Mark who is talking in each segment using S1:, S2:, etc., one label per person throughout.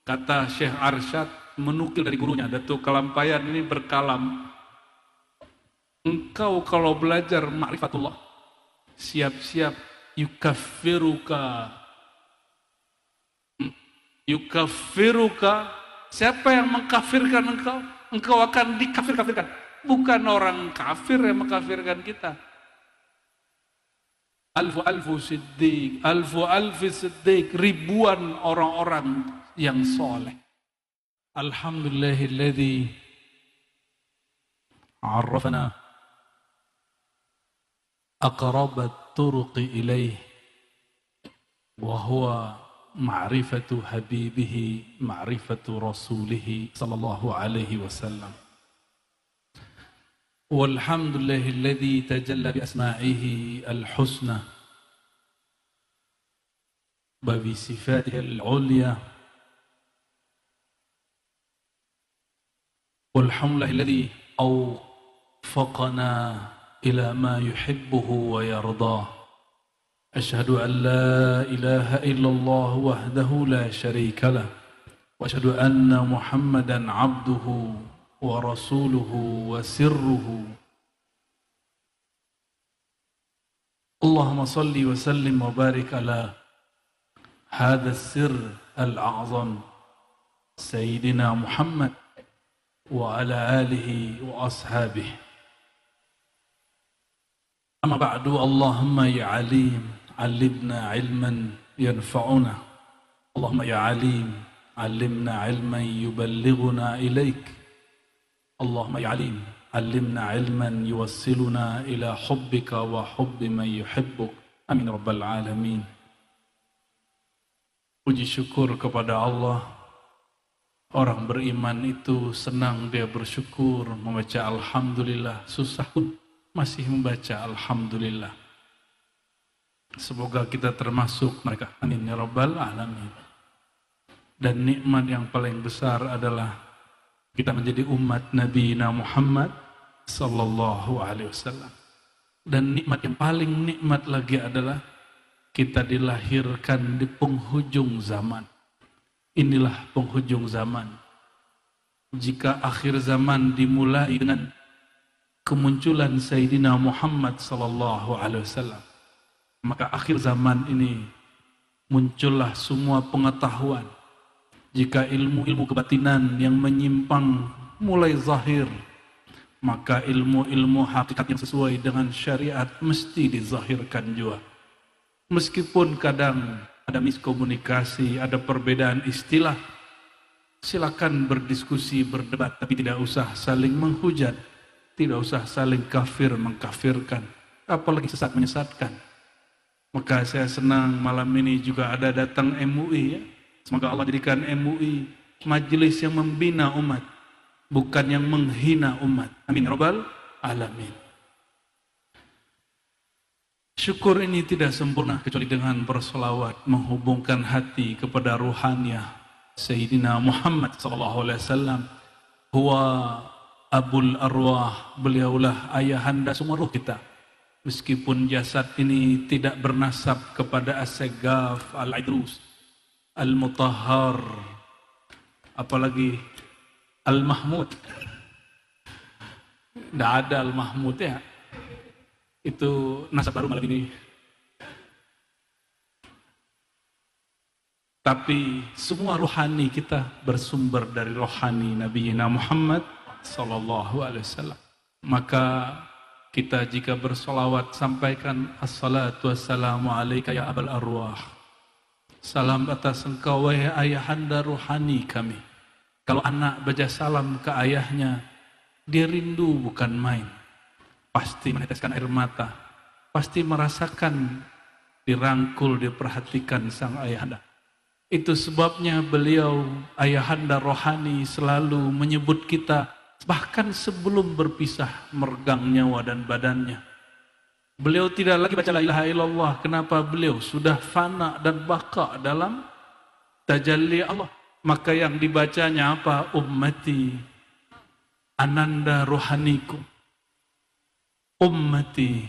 S1: Kata Syekh Arsyad menukil dari gurunya, Datuk Kalampayan ini berkalam, engkau kalau belajar ma'rifatullah, siap-siap yukaffiruka, siapa yang mengkafirkan engkau, engkau akan dikafir-kafirkan. Bukan orang kafir yang mengkafirkan kita. Alfu siddiq, ribuan orang-orang yang soleh. Alhamdulillahilladzi arrafana aqrabat turuqi ilaih wa huwa ma'rifatu habibihi ma'rifatu rasulihi sallallahu alaihi wasallam. Walhamdulillahilladzi tajalla bi asma'ihi al-husna wa bi sifatihi al-'ulya. Walhamdulillahilladzi awfaqana ila ma yuhibbuhu wa yardah. Asyhadu an la ilaha illallah wahdahu la syarika lah wa asyhadu anna Muhammadan 'abduhu wa rasuluhu wa sirruhu. Allahumma salli wa sallim wa barik ala hadha as-sirr al-a'zam sayyidina Muhammad wa ala alihi wa ashabihi. Amma ba'du, Allahumma ya alim, alimna ilman yanfa'una. Allahumma ya alim, alimna ilman yuballighuna ilaik. Allahumma ya alim, alimna ilman yuwassiluna ila hubbika wa hubbi man yuhibbuk. Amin rabbal alamin. Puji syukur kepada Allah. Orang beriman itu senang dia bersyukur, membaca alhamdulillah, susah pun masih membaca alhamdulillah. Semoga kita termasuk mereka. Amin ya rabbal alamin. Dan nikmat yang paling besar adalah kita menjadi umat Nabi Muhammad sallallahu alaihi wasallam. Dan nikmat yang paling nikmat lagi adalah kita dilahirkan di penghujung zaman. Inilah penghujung zaman. Jika akhir zaman dimulai dengan kemunculan Sayyidina Muhammad sallallahu alaihi wasallam, maka akhir zaman ini muncullah semua pengetahuan. Jika ilmu-ilmu kebatinan yang menyimpang mulai zahir, maka ilmu-ilmu hakikat yang sesuai dengan syariat mesti dizahirkan juga. Meskipun kadang ada miskomunikasi, ada perbedaan istilah, silakan berdiskusi, berdebat, tapi tidak usah saling menghujat, tidak usah saling kafir mengkafirkan, apalagi sesat menyesatkan. Maka saya senang malam ini juga ada datang MUI ya. Semoga Allah jadikan MUI majelis yang membina umat, bukan yang menghina umat. Amin rabbal alamin. Syukur ini tidak sempurna kecuali dengan bersolawat, menghubungkan hati kepada ruhaniyah Sayyidina Muhammad sallallahu alaihi wasallam. Huwa abul arwah, beliaulah ayahanda semua ruh kita. Meskipun jasad ini tidak bernasab kepada As-Saggaf, Al-Idrus, Al-Mutahhar, apalagi Al-Mahmud. Tidak ada Al-Mahmud ya. Itu nasab baru malam ini. Tapi semua rohani kita bersumber dari rohani Nabi Muhammad sallallahu alaihi wasallam. Maka kita jika bersolawat sampaikan assalatu wassalamu alaika ya abal arwah. Salam atas engkau wahai ayahanda rohani kami. Kalau anak baca salam ke ayahnya, dia rindu bukan main. Pasti meneteskan air mata. Pasti merasakan dirangkul, diperhatikan sang ayahanda. Itu sebabnya beliau ayahanda rohani selalu menyebut kita bahkan sebelum berpisah meregang nyawa dan badannya. Beliau tidak lagi baca la ilaha illallah. Kenapa? Beliau sudah fana dan baka dalam tajalli Allah. Maka yang dibacanya apa? Ummati, ananda rohaniku. Ummati,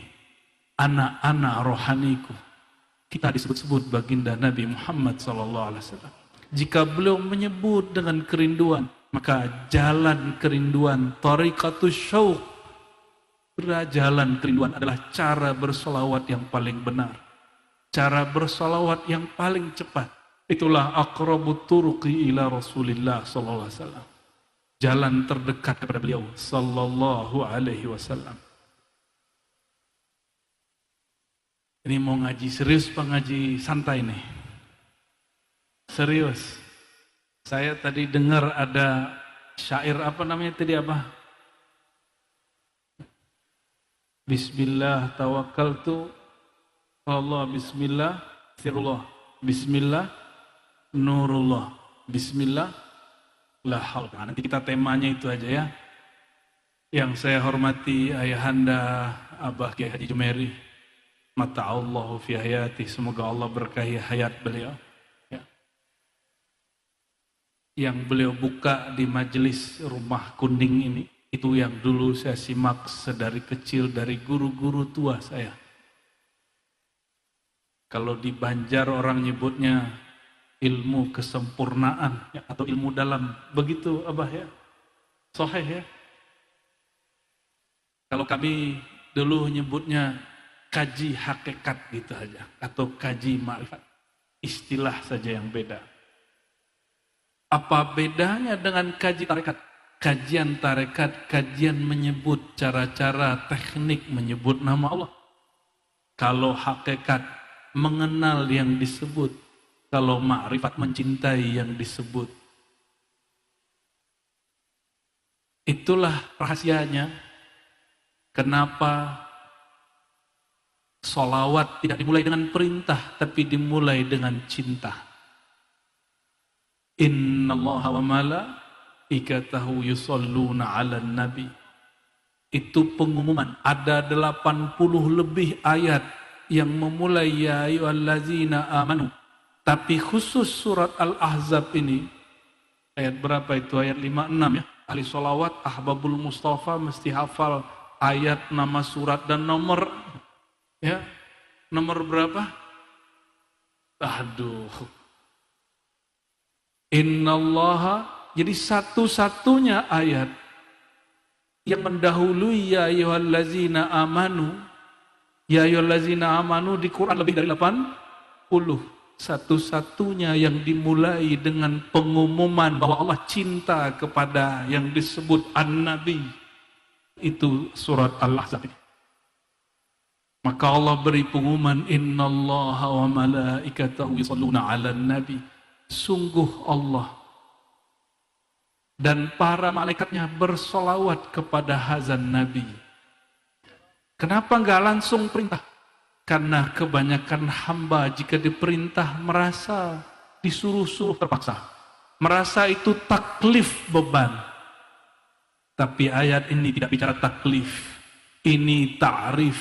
S1: anak-anak rohaniku. Kita disebut-sebut baginda Nabi Muhammad SAW. Jika beliau menyebut dengan kerinduan, maka jalan kerinduan, tariqatus syauq, jalan kerinduan adalah cara bersolawat yang paling benar. Cara bersolawat yang paling cepat. Itulah aqrabut turuqi ila Rasulillah sallallahu alaihi wasallam. Jalan terdekat kepada beliau sallallahu alaihi wasallam. Ini mau ngaji serius apa ngaji santai nih? Serius. Saya tadi dengar ada syair apa namanya tadi apa? Bismillah tawakkaltu Allah bismillah sirullah bismillah nurullah bismillah la haula. Nanti kita temanya itu aja ya. Yang saya hormati ayahanda Abah Kiai Haji Jumairi, mata'allahu fi hayati, semoga Allah berkahi hayat beliau. Ya. Yang beliau buka di majelis Rumah Kuning ini, itu yang dulu saya simak sedari kecil dari guru-guru tua saya. Kalau di Banjar orang nyebutnya ilmu kesempurnaan ya, atau ilmu dalam, begitu Abah ya, sahih ya. Kalau kami dulu nyebutnya kaji hakikat gitu aja, atau kaji ma'rifat, istilah saja yang beda. Apa bedanya dengan kaji tarekat? Kajian tarekat, kajian menyebut cara-cara teknik menyebut nama Allah. Kalau hakikat, mengenal yang disebut. Kalau ma'rifat, mencintai yang disebut. Itulah rahasianya. Kenapa sholawat tidak dimulai dengan perintah, tapi dimulai dengan cinta. Innallaha wa malaikatahu yusholluna 'alan nabi. Itu pengumuman. Ada 80 lebih ayat yang memulai ya ayyuhallazina amanu. Tapi khusus surat Al-Ahzab ini, ayat berapa itu? Ayat 56 ya. Ahli sholawat, ahbabul Mustafa mesti hafal ayat, nama surat, dan nomor. Ya, nomor berapa? Aduh. Innallaha, jadi satu-satunya ayat yang mendahului ya ayyuhallazina amanu. Ya ayyuhallazina amanu di Quran lebih dari 80. Satu-satunya yang dimulai dengan pengumuman bahwa Allah cinta kepada yang disebut An-Nabi. Itu surat Al-Ahzab ini. Maka Allah beri pengumuman, innallaha wa malaikatahu yusholluna 'alan nabi. Sungguh Allah dan para malaikatnya bersolawat kepada hazan Nabi. Kenapa enggak langsung perintah? Karena kebanyakan hamba jika diperintah merasa disuruh-suruh terpaksa. Merasa itu taklif beban. Tapi ayat ini tidak bicara taklif. Ini ta'rif.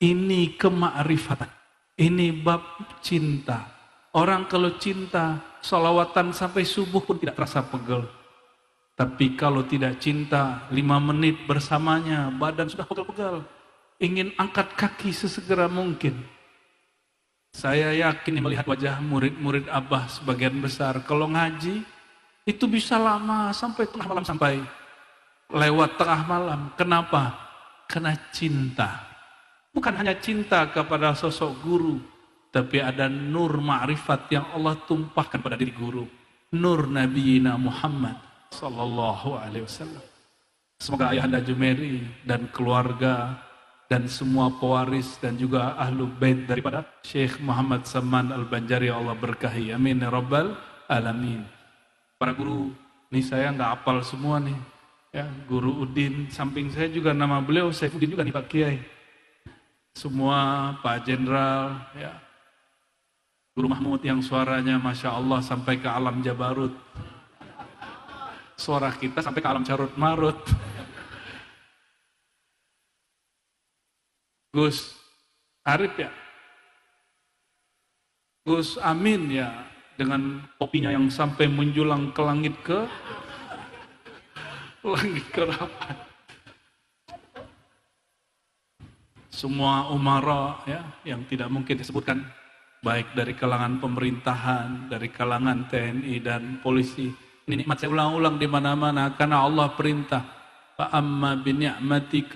S1: Ini kemakrifatan. Ini bab cinta. Orang kalau cinta, sholawatan sampai subuh pun tidak terasa pegel. Tapi kalau tidak cinta, 5 menit bersamanya, badan sudah pegel-pegel. Ingin angkat kaki sesegera mungkin. Saya yakin melihat wajah murid-murid Abah sebagian besar, kalau ngaji, itu bisa lama sampai tengah malam, sampai lewat tengah malam. Kenapa? Karena cinta. Bukan hanya cinta kepada sosok guru, tapi ada nur ma'rifat yang Allah tumpahkan pada diri guru. Nur Nabiina Muhammad sallallahu alaihi wasallam. Semoga ayahanda Jumairi dan keluarga dan semua pewaris dan juga ahlu bait daripada Syekh Muhammad Saman Al-Banjari Allah berkahi. Amin ya rabbal alamin. Para guru, nih saya nggak hafal semua nih. Ya, Guru Udin, samping saya juga nama beliau Saifuddin juga nih Pak Kiai. Semua Pak Jenderal, ya. Guru Mahmud yang suaranya Masya Allah sampai ke alam Jabarut. Suara kita sampai ke alam Carut Marut. Gus Arif ya. Gus Amin ya. Dengan kopinya yang sampai menjulang ke langit langit kerapat. Semua umara ya, yang tidak mungkin disebutkan. baik dari kalangan pemerintahan, dari kalangan TNI dan polisi. Ini nikmat saya ulang-ulang di mana-mana karena Allah perintah. Fa amma bi ni'mati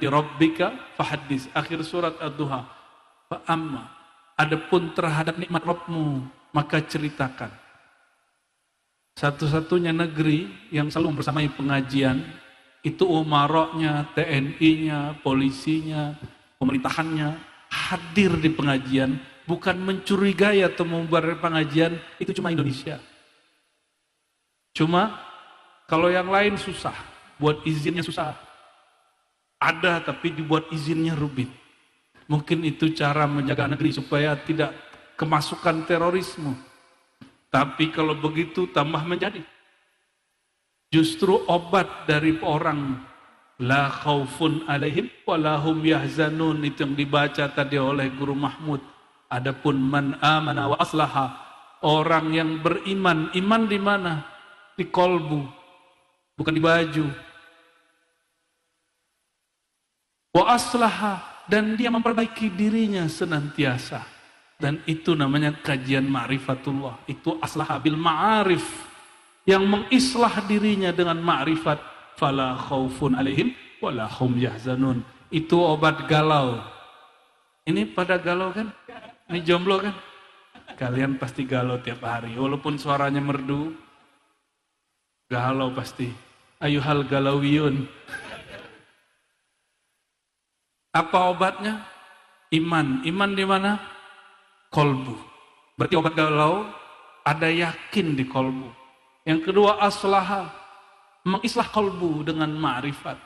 S1: rabbika fahaddits. Akhir surat Ad-Duha. Fa amma, adapun terhadap nikmat Rabbmu, maka ceritakan. Satu-satunya negeri yang selalu membersamai pengajian itu umaroknya, TNI-nya, polisinya, pemerintahannya hadir di pengajian, bukan mencurigai atau membubarkan pengajian. Itu cuma Indonesia. Cuma kalau yang lain susah, buat izinnya susah. Ada tapi dibuat izinnya rumit. Mungkin itu cara menjaga negeri supaya tidak kemasukan terorisme. Tapi kalau begitu tambah menjadi. Justru obat dari orang la khaufun alaihim walahum yahzanun, itu yang dibaca tadi oleh Guru Mahmud. Adapun man amana wa aslaha, orang yang beriman, iman di mana? Di kolbu, bukan di baju. Wa aslaha, dan dia memperbaiki dirinya senantiasa. Dan itu namanya kajian ma'rifatullah. Itu aslaha bil ma'arif, yang mengislah dirinya dengan ma'rifat. Fala khaufun alaihim wala hum yahzanun. Itu obat galau. Ini pada galau kan? Ini jomblo kan? Kalian pasti galau tiap hari, walaupun suaranya merdu. Galau pasti. Ayuhal galawiyun. Apa obatnya? Iman. Iman di mana? Kolbu. Berarti obat galau ada yakin di kolbu. Yang kedua aslaha, mengislah kolbu dengan ma'rifat.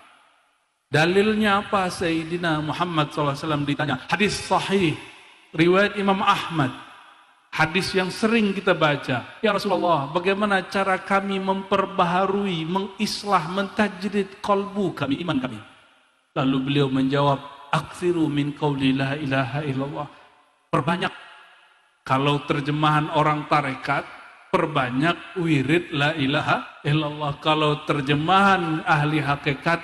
S1: Dalilnya apa? Sayyidina Muhammad SAW ditanya. Hadis sahih, riwayat Imam Ahmad. Hadis yang sering kita baca. Ya Rasulullah, bagaimana cara kami memperbaharui, mengislah, mentajdid kolbu kami, iman kami? Lalu beliau menjawab, aktsiru min qauli la ilaha illallah. Perbanyak. Kalau terjemahan orang tarekat, perbanyak wirid la ilaha illallah. Kalau terjemahan ahli hakikat,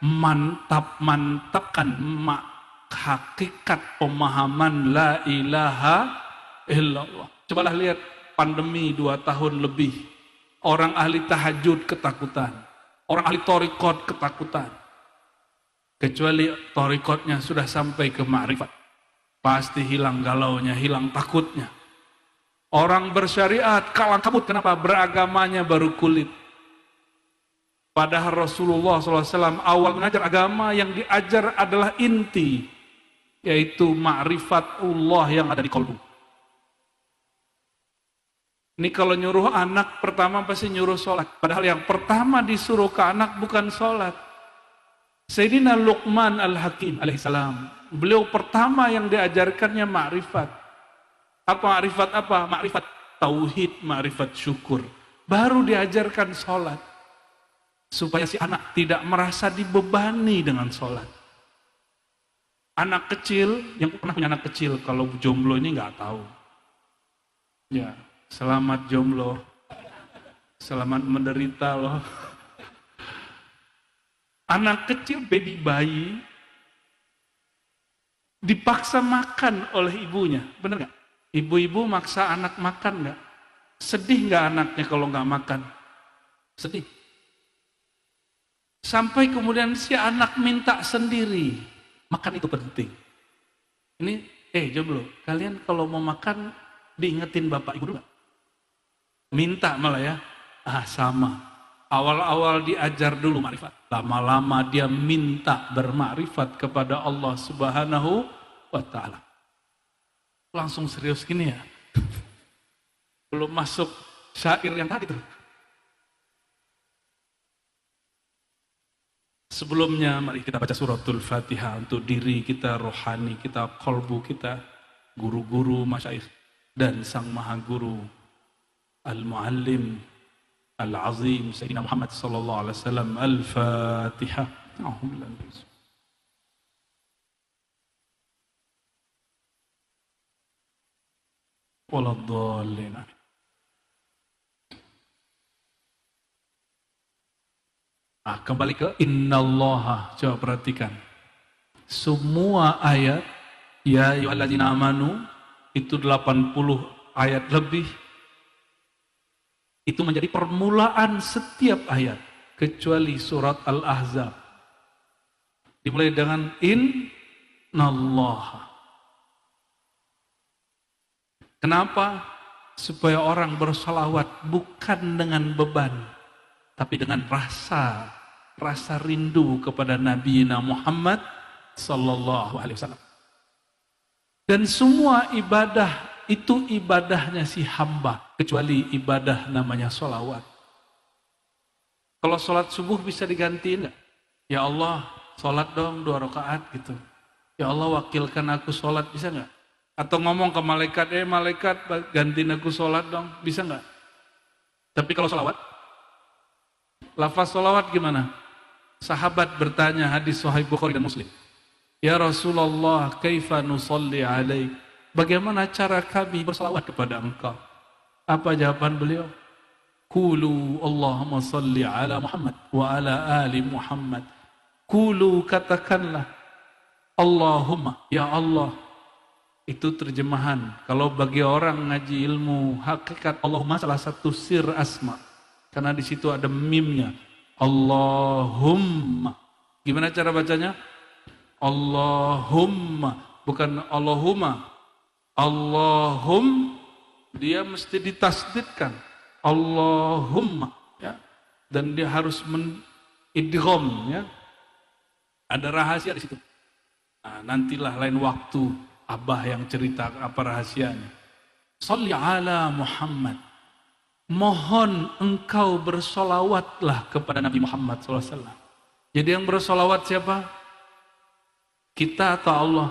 S1: mantapkan hakikat pemahaman la ilaha illallah. Cobalah lihat pandemi 2 tahun lebih. Orang ahli tahajud ketakutan. Orang ahli thariqat ketakutan. Kecuali thariqatnya sudah sampai ke ma'rifat. Pasti hilang galaunya, hilang takutnya. Orang bersyariat kalang kabut, kenapa? Beragamanya baru kulit. Padahal Rasulullah SAW awal mengajar agama, yang diajar adalah inti, yaitu ma'rifatullah yang ada di kolbu. Ini kalau nyuruh anak pertama pasti nyuruh sholat. Padahal yang pertama disuruh ke anak bukan sholat. Sayyidina Luqman Al-Hakim alaihissalam, beliau pertama yang diajarkannya ma'rifat. Apa ma'rifat apa? Ma'rifat tauhid, ma'rifat syukur. Baru diajarkan sholat. Supaya si anak tidak merasa dibebani dengan sholat. Anak kecil, yang pernah punya anak kecil, kalau jomblo ini nggak tahu. Ya, selamat jomblo. Selamat menderita loh. Anak kecil, baby bayi, dipaksa makan oleh ibunya, bener gak? Ibu-ibu maksa anak makan gak? Sedih gak anaknya kalau gak makan? Sedih. Sampai kemudian si anak minta sendiri. Makan itu penting. Ini, jomblo, kalian kalau mau makan diingetin bapak ibu dulu gak? Minta malah ya. Sama. Awal-awal diajar dulu ma'rifat. Lama-lama dia minta bermakrifat kepada Allah Subhanahu wa ta'ala. Langsung serius gini ya. Belum masuk syair yang tadi tuh. Sebelumnya mari kita baca suratul Fatihah untuk diri kita, rohani kita, kolbu kita, guru-guru, masyayikh, dan sang maha guru, al-muallim, Al-Azim Sayyidina Muhammad sallallahu alaihi wasallam. Al-Fatihah. Waladhdallin. Kembali ke innallaha. Coba perhatikan. Semua ayat ya ayyuhalladzina amanu itu 80 ayat lebih. Itu menjadi permulaan setiap ayat kecuali surat Al-Ahzab. Dimulai dengan innallaha. Kenapa? Supaya orang bersalawat bukan dengan beban, tapi dengan rasa rindu kepada Nabi Muhammad sallallahu alaihi wasallam. Dan semua ibadah itu ibadahnya si hamba, kecuali ibadah namanya sholawat. Kalau sholat subuh bisa digantiin nggak? Ya Allah, sholat dong 2 rakaat gitu. Ya Allah, wakilkan aku sholat, bisa nggak? Atau ngomong ke malaikat, malaikat gantiin aku sholat dong, bisa nggak? Tapi kalau sholawat, lafaz sholawat gimana? Sahabat bertanya, hadis Sahih Bukhari dan Muslim. Ya Rasulullah, kaifa nusalli alaik? Bagaimana cara kami bersalawat kepada engkau? Apa jawaban beliau? Qulu Allahumma salli ala Muhammad wa ala ali Muhammad. Qulu, katakanlah Allahumma, ya Allah. Itu terjemahan. Kalau bagi orang ngaji ilmu hakikat, Allahumma salah satu sir asma. Karena di situ ada mimnya. Allahumma. Gimana cara bacanya? Allahumma, bukan Allahumma. Allahum, dia mesti ditasdidkan. Allahumma, ya. Dan dia harus idgham, ya. Ada rahasia di situ. Nah, nantilah lain waktu Abah yang cerita apa rahasianya. Shalli ala Muhammad. Mohon engkau bersolawatlah kepada Nabi Muhammad SAW. Jadi yang bersolawat siapa? Kita atau Allah?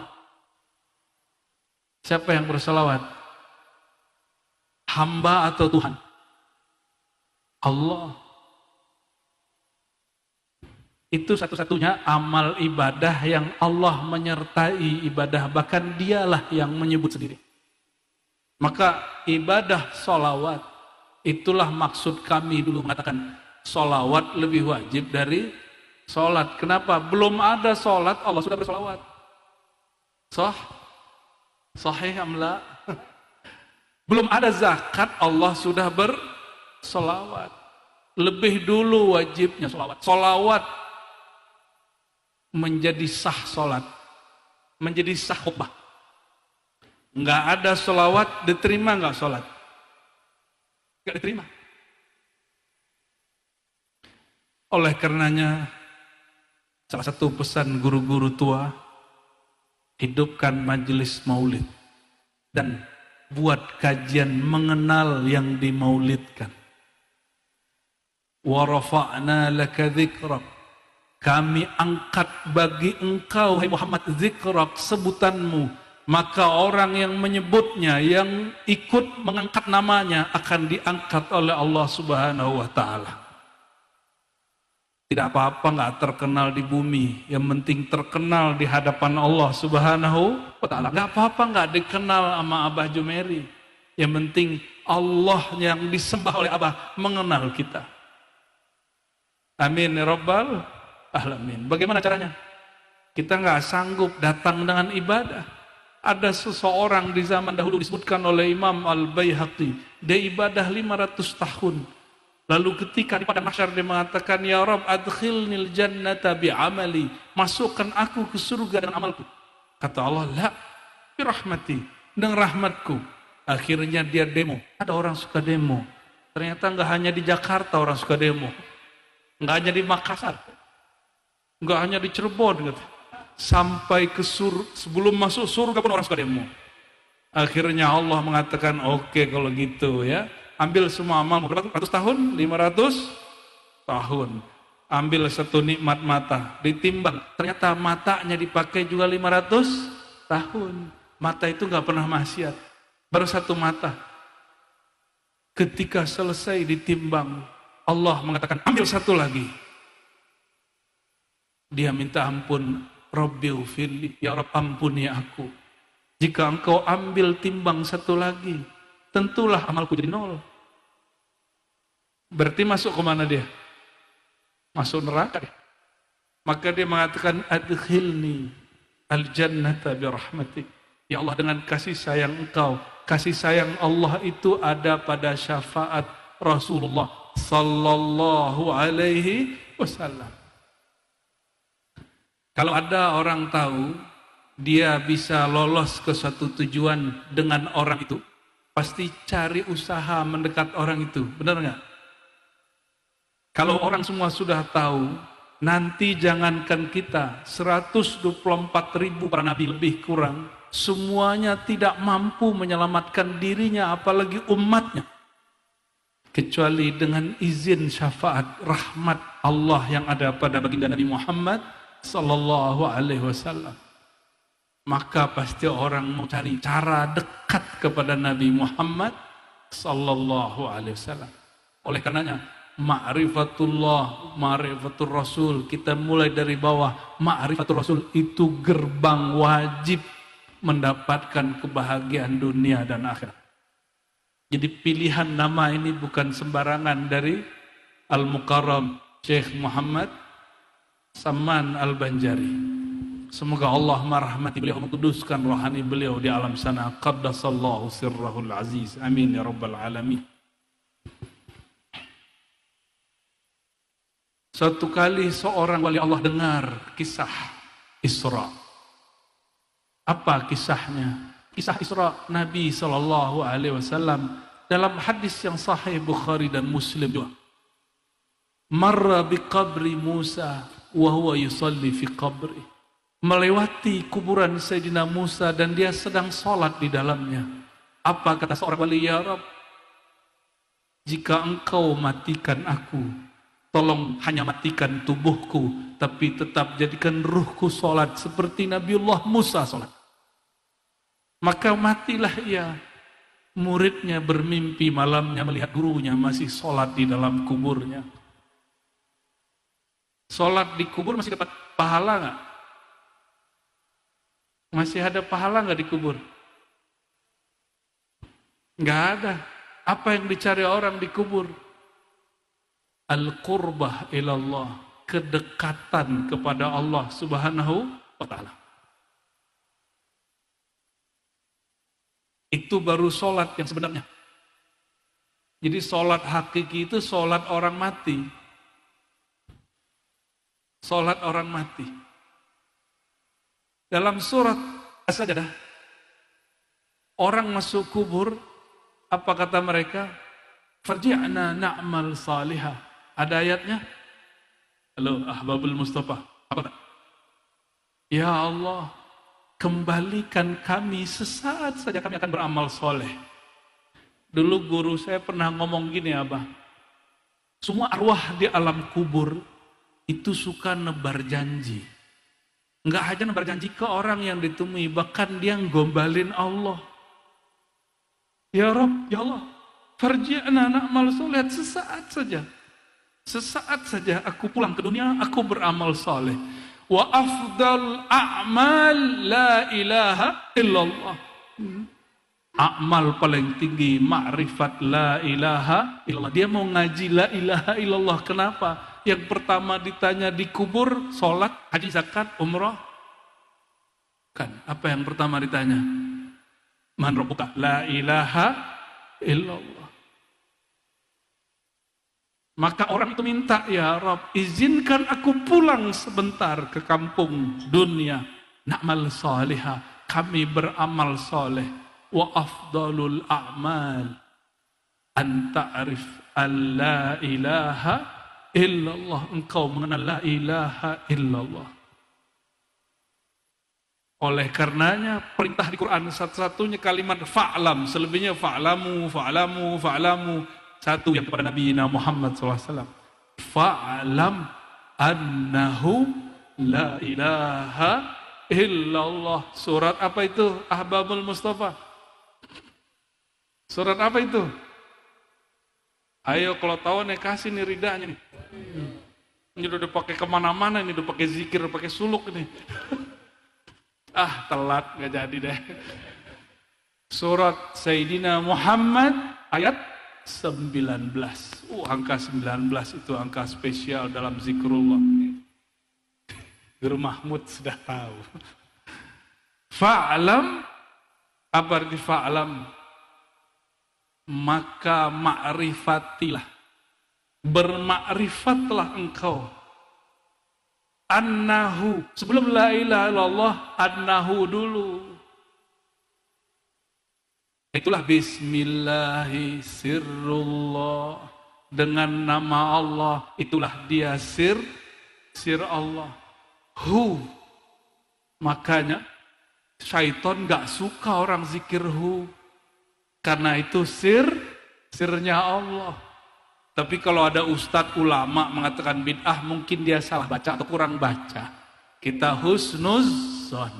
S1: Siapa yang bersolawat? Hamba atau Tuhan? Allah. Itu satu-satunya amal ibadah yang Allah menyertai ibadah, bahkan dialah yang menyebut sendiri. Maka ibadah solawat, itulah maksud kami dulu mengatakan solawat lebih wajib dari sholat. Kenapa? Belum ada sholat, Allah sudah bersolawat. Sahih amla. Belum ada zakat, Allah sudah bersolawat. Lebih dulu wajibnya solawat. Solawat menjadi sah sholat, menjadi sah khutbah. Nggak ada solawat, diterima nggak sholat? Nggak diterima. Oleh karenanya, salah satu pesan guru-guru tua, hidupkan majelis maulid dan buat kajian mengenal yang dimaulidkan. Wa rafa'na laka dzikrak. Kami angkat bagi engkau, hai Muhammad, dzikrak, sebutanmu. Maka orang yang menyebutnya, yang ikut mengangkat namanya, akan diangkat oleh Allah Subhanahu wa ta'ala. Tidak apa-apa nggak terkenal di bumi, yang penting terkenal di hadapan Allah Subhanahu wa ta'ala. Nggak apa-apa nggak dikenal sama Abah Jumeri, yang penting Allah yang disembah oleh Abah mengenal kita. Amin ya rabbal alamin. Bagaimana caranya? Kita nggak sanggup datang dengan ibadah. Ada seseorang di zaman dahulu disebutkan oleh Imam Al-Baihaqi, dia ibadah 500 tahun. Lalu ketika di padang mahsyar dia mengatakan, ya Rabb, adkhilnil jannata bi'amali, masukkan aku ke surga dengan amalku. Kata Allah, la, birahmati, dengan rahmatku. Akhirnya dia demo. Ada orang suka demo. Ternyata nggak hanya di Jakarta orang suka demo, nggak hanya di Makassar, nggak hanya di Cirebon, gitu. Sampai ke sebelum masuk surga pun orang suka demo. Akhirnya Allah mengatakan, oke, kalau gitu ya, ambil semua amal, berapa ratus tahun? 500 tahun. Ambil satu nikmat mata, ditimbang. Ternyata matanya dipakai juga 500 tahun. Mata itu gak pernah maksiat. Baru satu mata. Ketika selesai ditimbang, Allah mengatakan, ambil satu lagi. Dia minta ampun. Rabbighfirli, ya Rabb, ampuni aku. Jika engkau ambil timbang satu lagi, tentulah amalku jadi 0. Berarti masuk ke mana dia? Masuk neraka. Maka dia mengatakan, adkhilni al-jannata birahmatik. Ya Allah, dengan kasih sayang Engkau, kasih sayang Allah itu ada pada syafaat Rasulullah sallallahu alaihi wasallam. Kalau ada orang tahu dia bisa lolos ke suatu tujuan dengan orang itu, pasti cari usaha mendekat orang itu. Benar nggak? Kalau orang semua sudah tahu, nanti jangankan kita 124.000 para nabi lebih kurang, semuanya tidak mampu menyelamatkan dirinya, apalagi umatnya, kecuali dengan izin syafaat rahmat Allah yang ada pada baginda Nabi Muhammad sallallahu alaihi wasallam. Maka pasti orang mau cari cara dekat kepada Nabi Muhammad sallallahu alaihi wasallam. Oleh karenanya, ma'rifatullah, ma'rifatul Rasul, kita mulai dari bawah. Ma'rifatul Rasul itu gerbang wajib mendapatkan kebahagiaan dunia dan akhirat. Jadi pilihan nama ini bukan sembarangan dari Al-Mukarram Syekh Muhammad Saman Al-Banjari. Semoga Allah merahmati beliau, mengkuduskan rohani beliau di alam sana. Qaddasallahu sirrahul aziz. Amin ya rabbal alamin. Suatu kali seorang wali Allah dengar kisah Isra. Apa kisahnya? Kisah Isra Nabi sallallahu alaihi wasallam dalam hadis yang sahih Bukhari dan Muslim juga. Marra biqabri Musa wa huwa yusalli fi qabri. Melewati kuburan Sayyidina Musa dan dia sedang sholat di dalamnya. Apa kata seorang wali? Ya Rabb, jika engkau matikan aku, tolong hanya matikan tubuhku, tapi tetap jadikan ruhku sholat seperti Nabiullah Musa sholat. Maka matilah ia. Muridnya bermimpi malamnya melihat gurunya masih sholat di dalam kuburnya. Sholat di kubur masih dapat pahala nggak? Masih ada pahala nggak di kubur? Nggak ada. Apa yang dicari orang di kubur? Al-qurbah ilallah, kedekatan kepada Allah subhanahu wa ta'ala. Itu baru sholat yang sebenarnya. Jadi sholat hakiki itu sholat orang mati. Sholat orang mati. Dalam surat As-Sajdah, orang masuk kubur, apa kata mereka? Farji'na na'mal salihah. Ada ayatnya? Halo Ahbabul Mustafa. Apa? Ya Allah, kembalikan kami, sesaat saja kami akan beramal soleh. Dulu guru saya pernah ngomong gini, Abah. Semua arwah di alam kubur itu suka nebar janji. Enggak hanya nebar janji ke orang yang ditemui, bahkan dia ngombalin Allah. Ya Rabb, ya Allah, farji'na na'mal soleh, sesaat saja. Sesaat saja aku pulang ke dunia, aku beramal saleh. Wa afdal a'mal la ilaha illallah. Amal paling tinggi ma'rifat la ilaha illallah. Dia mau ngaji la ilaha illallah. Kenapa? Yang pertama ditanya di kubur, sholat, haji, zakat, umrah. Kan, apa yang pertama ditanya? Man rabbuka? La ilaha illallah. Maka orang itu minta, ya Rabb, izinkan aku pulang sebentar ke kampung dunia. Na'mal salihah, kami beramal saleh. Wa afdalul a'mal an ta'rif an la ilaha illallah. Engkau mengenal la ilaha illallah. Oleh karenanya perintah di Quran satu-satunya kalimat fa'lam, selebihnya fa'lamu, fa'lamu, fa'lamu. Satu yang kepada Nabi Muhammad SAW. Fa'lam annahu la ilaha illallah. Surat apa itu? Ahbabul Mustafa. Surat apa itu? Ayo kalau tahu nih kasih nih ridanya nih. Ini udah pakai kemana-mana, ini udah pakai zikir, udah pakai suluk nih. Telat, gak jadi deh. Surat Sayyidina Muhammad ayat 19. Angka 19 itu angka spesial dalam zikrullah. Guru Mahmud sudah tahu. Fa'lam Apa arti fa'lam? Maka ma'rifatilah, bermakrifatlah engkau, annahu, sebelum la ilaha illallah, annahu dulu. Itulah bismillahi sirrullah, dengan nama Allah, itulah dia sir Allah. Makanya syaitan gak suka orang zikir karena itu sirnya Allah. Tapi kalau ada ustadz ulama mengatakan bid'ah, mungkin dia salah baca atau kurang baca. Kita husnuzon,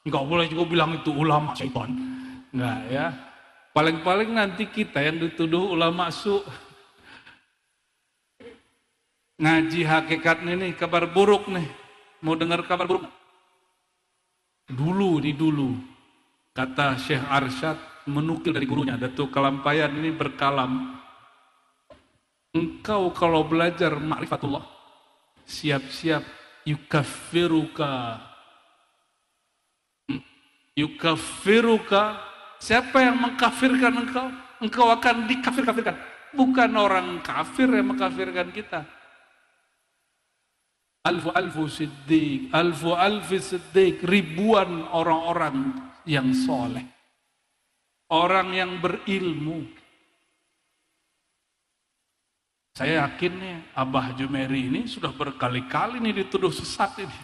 S1: nggak boleh juga bilang itu ulama syaitan, nggak ya. Paling-paling nanti kita yang dituduh ulama ngaji hakikat nih, kabar buruk nih. Mau dengar kabar buruk? Dulu kata Syekh Arsyad menukil dari gurunya Datuk Kalampayan ini berkalam, engkau kalau belajar ma'rifatullah, siap-siap yukaffiruka. Siapa yang mengkafirkan engkau? Engkau akan dikafir-kafirkan. Bukan orang kafir yang mengkafirkan kita. Alfu siddiq, ribuan orang-orang yang soleh, orang yang berilmu. Saya yakin nih Abah Jumeri ini sudah berkali-kali nih dituduh sesat ini.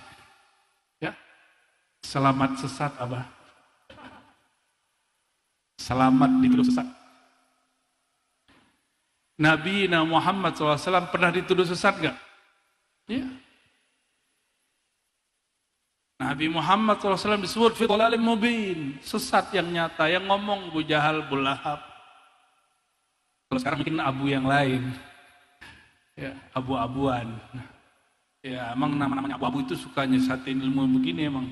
S1: Ya, selamat sesat Abah. Selamat dituduh sesat. Nabi Muhammad SAW pernah dituduh sesat gak? Ya. Nabi Muhammad SAW disebut fi dhalalim mubin, sesat yang nyata, yang ngomong Abu Jahal, Abu Lahab. Kalau sekarang mungkin abu yang lain, ya abu-abuan. Ya emang nama-namanya abu-abu itu suka nyesatin ilmu begini emang.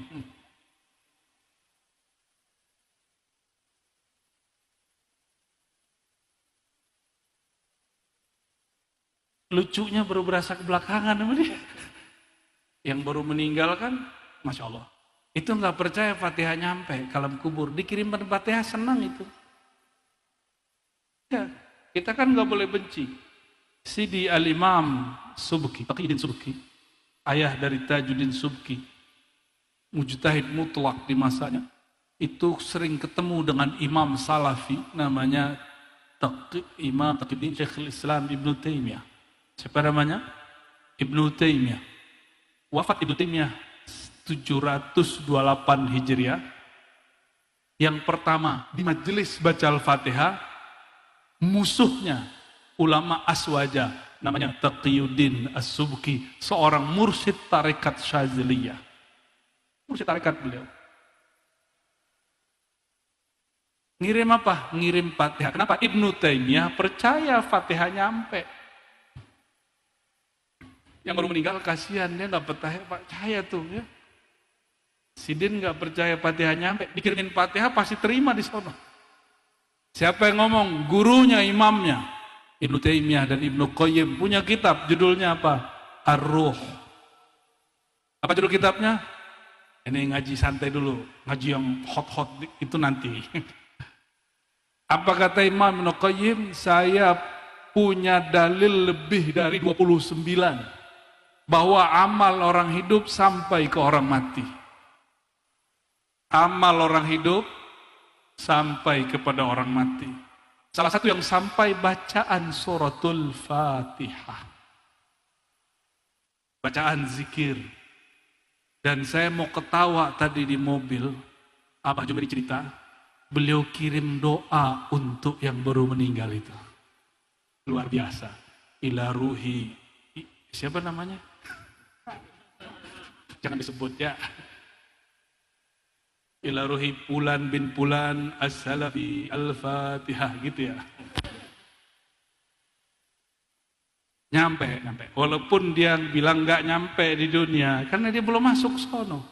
S1: Lucunya baru berasa kebelakangan sama dia. Yang baru meninggal kan, Masya Allah. Itu nggak percaya Fatihah nyampe kalam kubur, dikirimkan Fatihah, senang itu. Ya, kita kan nggak boleh benci. Sidi Al-Imam Subki, Taqiyuddin Subki, ayah dari Tajuddin Subki, mujtahid mutlak di masanya, itu sering ketemu dengan imam salafi namanya Imam Taqiyuddin Syekhul Islam Ibnu Taimiyah. Siapa namanya? Ibnu Taimiyah. Wafat Ibnu Taimiyah 728 Hijriah. Yang pertama di majelis baca Al-Fatihah, musuhnya ulama Aswaja namanya Taqiyuddin As-Subki, seorang mursyid tarekat Syaziliyah. Mursyid tarekat beliau. Ngirim apa? Ngirim Fatihah. Kenapa? Ibnu Taimiyah percaya Fatihah nyampe. Yang baru meninggal kasihan, dia nggak percaya tuh ya. Sidin nggak percaya Fatihah nyampe, dikirimin Fatihah pasti terima di sono. Siapa yang ngomong? Gurunya, imamnya. Ibnu Taimiyah dan Ibnu Qayyim punya kitab, judulnya apa? Ar-Ruh. Apa judul kitabnya? Ini ngaji santai dulu, ngaji yang hot-hot itu nanti. Apa kata Imam Ibnu Qayyim? Saya punya dalil lebih dari 29 bahwa amal orang hidup sampai ke orang mati. Amal orang hidup sampai kepada orang mati. Salah satu yang sampai bacaan suratul Fatihah. Bacaan zikir. Dan saya mau ketawa tadi di mobil, Abah juga cerita, beliau kirim doa untuk yang baru meninggal itu. Luar biasa. Ila ruhi, siapa namanya? Jangan disebut ya. Ila ruhi Fulan bin Fulan as-Salafi al-Fatihah gitu ya. Nyampe. Walaupun dia bilang nggak nyampe di dunia, karena dia belum masuk sono.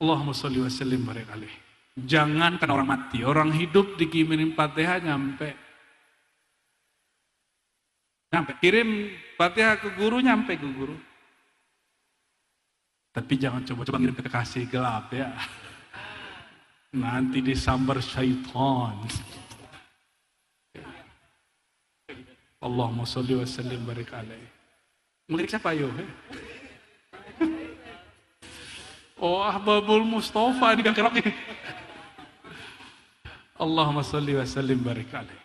S1: Allahumma sholli wa sallim barik alaih. Jangan kan orang mati, orang hidup dikirimin Fatihah nyampe. Kirim Fatihah ke guru, nyampe ke guru. Tapi jangan coba-coba ngirim ke kekasih gelap ya. Nanti disambar syaitan. Allahumma sholli wa sallim barik alaihi. Ngelirik siapa yo? Oh, Ahbabul Mustafa di kerok ini. Allahumma sholli wa sallim barik alaihi.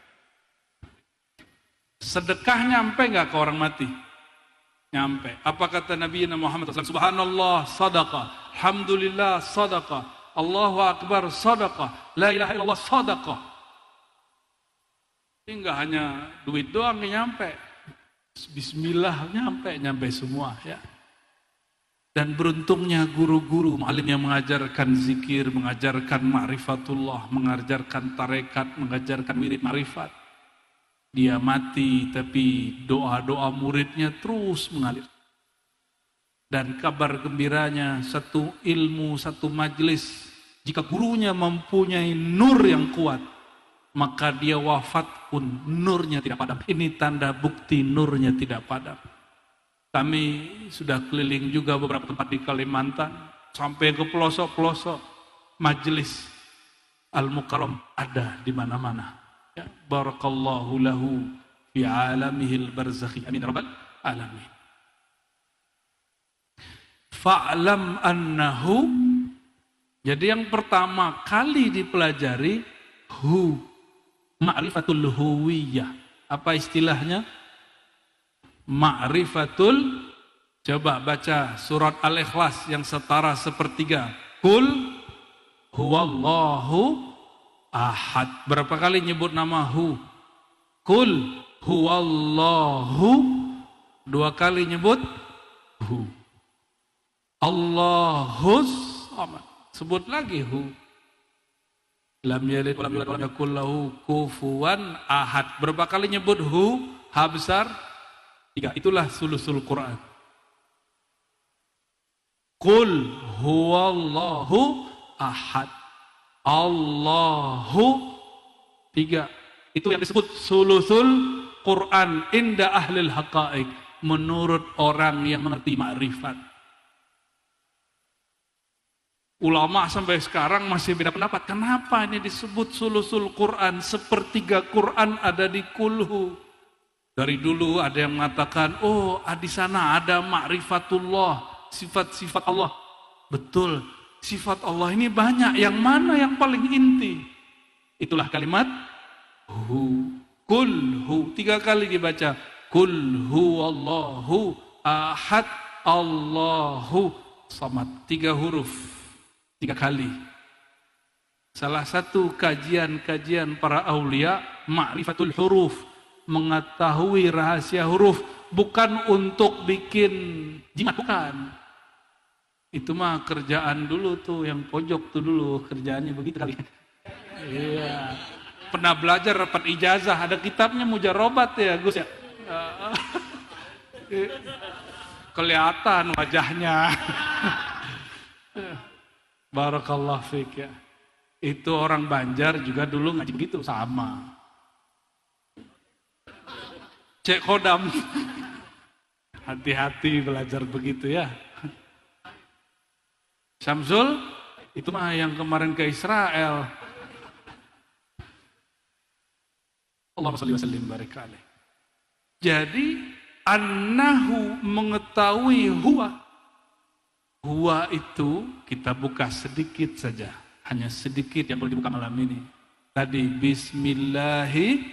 S1: Sedekah nyampe nggak ke orang mati? Nyampe. Apa kata Nabi Muhammad SAW? Subhanallah sadaqah, alhamdulillah sadaqah, Allahu Akbar sadaqah, la ilaha illallah sadaqah. Ini nggak hanya duit doang yang nyampe. Bismillah nyampe semua ya. Dan beruntungnya guru-guru, alim yang mengajarkan zikir, mengajarkan ma'rifatullah, mengajarkan tarekat, mengajarkan wirid ma'rifat. Dia mati tapi doa-doa muridnya terus mengalir. Dan kabar gembiranya satu ilmu, satu majelis, jika gurunya mempunyai nur yang kuat, maka dia wafat pun nurnya tidak padam. Ini tanda bukti nurnya tidak padam. Kami sudah keliling juga beberapa tempat di Kalimantan, sampai ke pelosok-pelosok, majelis Al-Mukarram ada di mana-mana. Ya, barakallahu lahu fi alamihil barzakhi. Amin rabbal alamin. Fa'lam annahu. Jadi yang pertama kali dipelajari ma'rifatul huwiyah. Apa istilahnya? Ma'rifatul. Coba baca surat Al-Ikhlas yang setara sepertiga. Kul huwallahu ahad. Berapa kali nyebut nama hu? Kul huwallahu. 2 kali nyebut hu. Allahus samad. Sebut lagi hu. Lam yalid wa lam yulad wa lam yakul lahu kufuwan ahad. Berapa kali nyebut hu? Ha besar 3. Itulah sulusul Quran. Qul huwallahu ahad. Allahu 3. Itu yang disebut sulusul Quran inda ahlil haqa'iq, menurut orang yang mengerti ma'rifat. Ulama sampai sekarang masih beda pendapat. Kenapa ini disebut sulusul Quran? Sepertiga Quran ada di kulhu. Dari dulu ada yang mengatakan, oh di sana ada ma'rifatullah, sifat-sifat Allah. Betul. Sifat Allah ini banyak, yang mana yang paling inti? Itulah kalimat hu. Kul hu, 3 kali dibaca. Kul hu Allahu ahad, Allahu samad. 3 huruf, 3 kali. Salah satu kajian-kajian para aulia, ma'rifatul huruf, mengetahui rahasia huruf, bukan untuk bikin jimat, bukan. Itu mah kerjaan dulu tuh, yang pojok tuh dulu kerjaannya begitu kali. Iya. Pernah belajar dapat ijazah, ada kitabnya mujarobat ya Gus ya. Kelihatan wajahnya. Barakallah fiik ya. Itu orang Banjar juga dulu ngaji begitu sama. Cek Kodam. Hati-hati belajar begitu ya. Syamsul, itu mah yang kemarin ke Israel. Allahumma sholli wa sallim barik alaihi. Jadi, annahu mengetahui huwa. Huwa itu kita buka sedikit saja. Hanya sedikit yang boleh dibuka malam ini. Tadi, bismillahi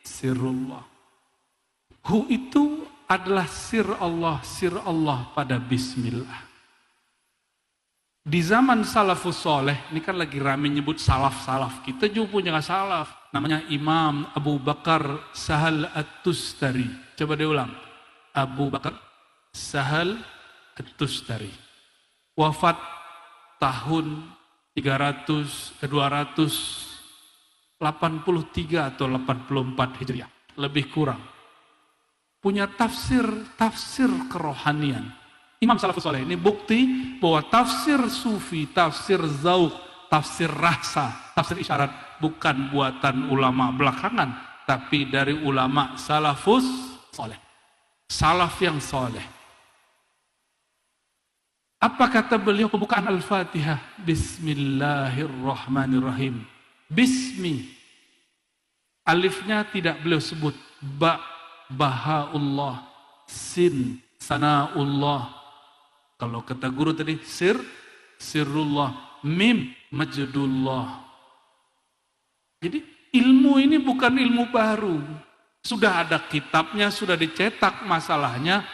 S1: sirrullah. Hu itu adalah sir Allah pada bismillah. Di zaman salafus soleh, ini kan lagi rame nyebut salaf-salaf. Kita juga punya salaf. Namanya Imam Abu Bakar Sahal At-Tustari. Coba diulang. Abu Bakar Sahal At-Tustari. Wafat tahun 283 atau 84 Hijriah. Lebih kurang. Punya tafsir kerohanian. Imam Salafus Saleh ini bukti bahwa tafsir sufi, tafsir zauq, tafsir rasa, tafsir isyarat bukan buatan ulama belakangan, tapi dari ulama salafus saleh. Salaf yang saleh. Apa kata beliau pembukaan Al-Fatihah? Bismillahirrahmanirrahim. Bismi. Alifnya tidak beliau sebut. Ba, bahaullah. Sin, sanaullah. Kalau kata guru tadi, sirrullah. Mim, majdullah. Jadi ilmu ini bukan ilmu baru. Sudah ada kitabnya, sudah dicetak. Masalahnya